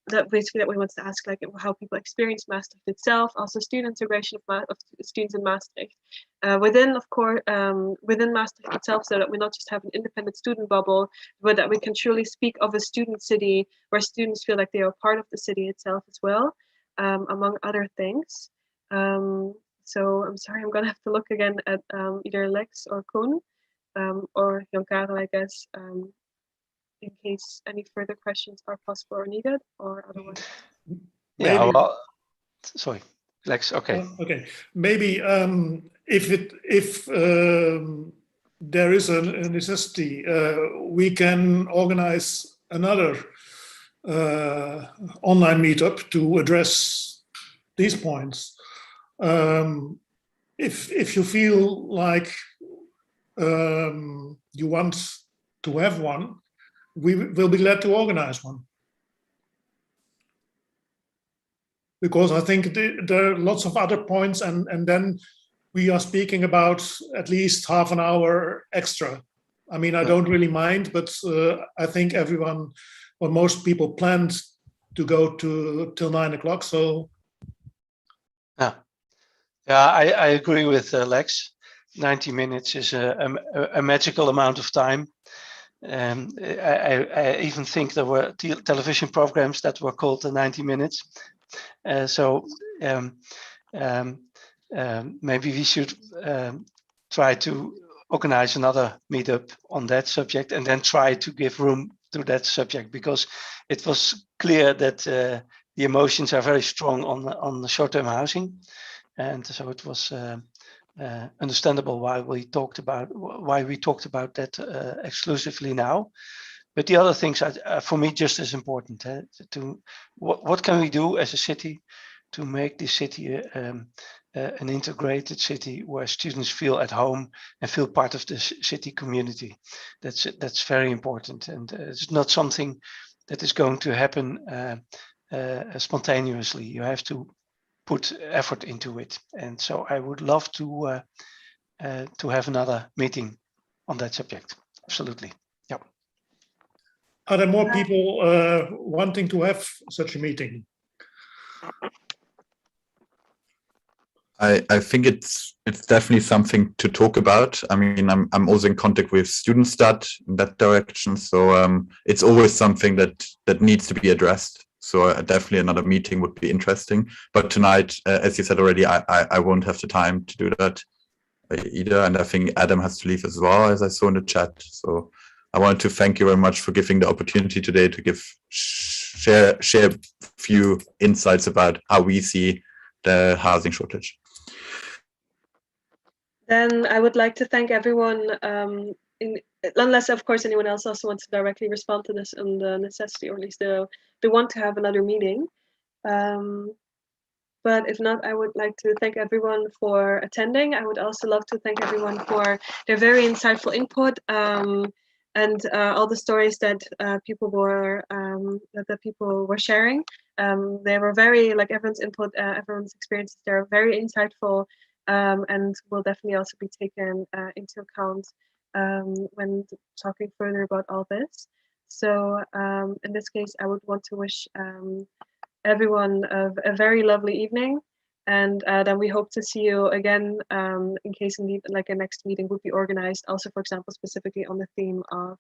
that basically that we wanted to ask, like how people experience Maastricht itself, also student integration of students in Maastricht, within, of course, within Maastricht itself, so that we not just have an independent student bubble, but that we can truly speak of a student city where students feel like they are part of the city itself as well, among other things. So I'm sorry, I'm gonna have to look again at either Lex or Koen, or Jan Karel, I guess, in case any further questions are possible or needed, or otherwise. Yeah, Maybe. well, sorry, Lex, okay. Okay, maybe if there is a necessity, we can organize another online meetup to address these points. If you feel like you want to have one, we will be glad to organize one. Because I think there are lots of other points, and then we are speaking about at least half an hour extra. I mean, I don't really mind, but I think everyone, or most people, planned to go till 9 o'clock. So Yeah, I agree with Lex. 90 minutes is a magical amount of time. I even think there were television programs that were called the 90 minutes. So maybe we should try to organize another meetup on that subject, and then try to give room to that subject, because it was clear that the emotions are very strong on the short-term housing, and so it was understandable why we talked about that exclusively now. But the other things are for me just as important. To what can we do as a city to make this city an integrated city where students feel at home and feel part of the city community? That's very important, and it's not something that is going to happen spontaneously. You have to put effort into it, and so I would love to have another meeting on that subject. Absolutely. Yeah. are there more people wanting to have such a meeting? I think it's definitely something to talk about. I mean, I'm also in contact with Studentstat in that direction, so it's always something that needs to be addressed. So definitely another meeting would be interesting. But tonight, as you said already, I won't have the time to do that either, and I think Adam has to leave as well, as I saw in the chat. So I wanted to thank you very much for giving the opportunity today to share a few insights about how we see the housing shortage. Then I would like to thank everyone, unless of course anyone else also wants to directly respond to this on the necessity, or at least they want to have another meeting. But if not, I would like to thank everyone for attending. I would also love to thank everyone for their very insightful input, and all the stories that people were sharing. They were very, like, everyone's input, everyone's experiences, they're very insightful, and will definitely also be taken into account when talking further about all this. So in this case, I would want to wish everyone a very lovely evening, and then we hope to see you again, in case indeed like a next meeting would be organized, also for example specifically on the theme of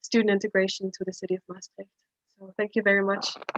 student integration to the city of Maastricht. So thank you very much.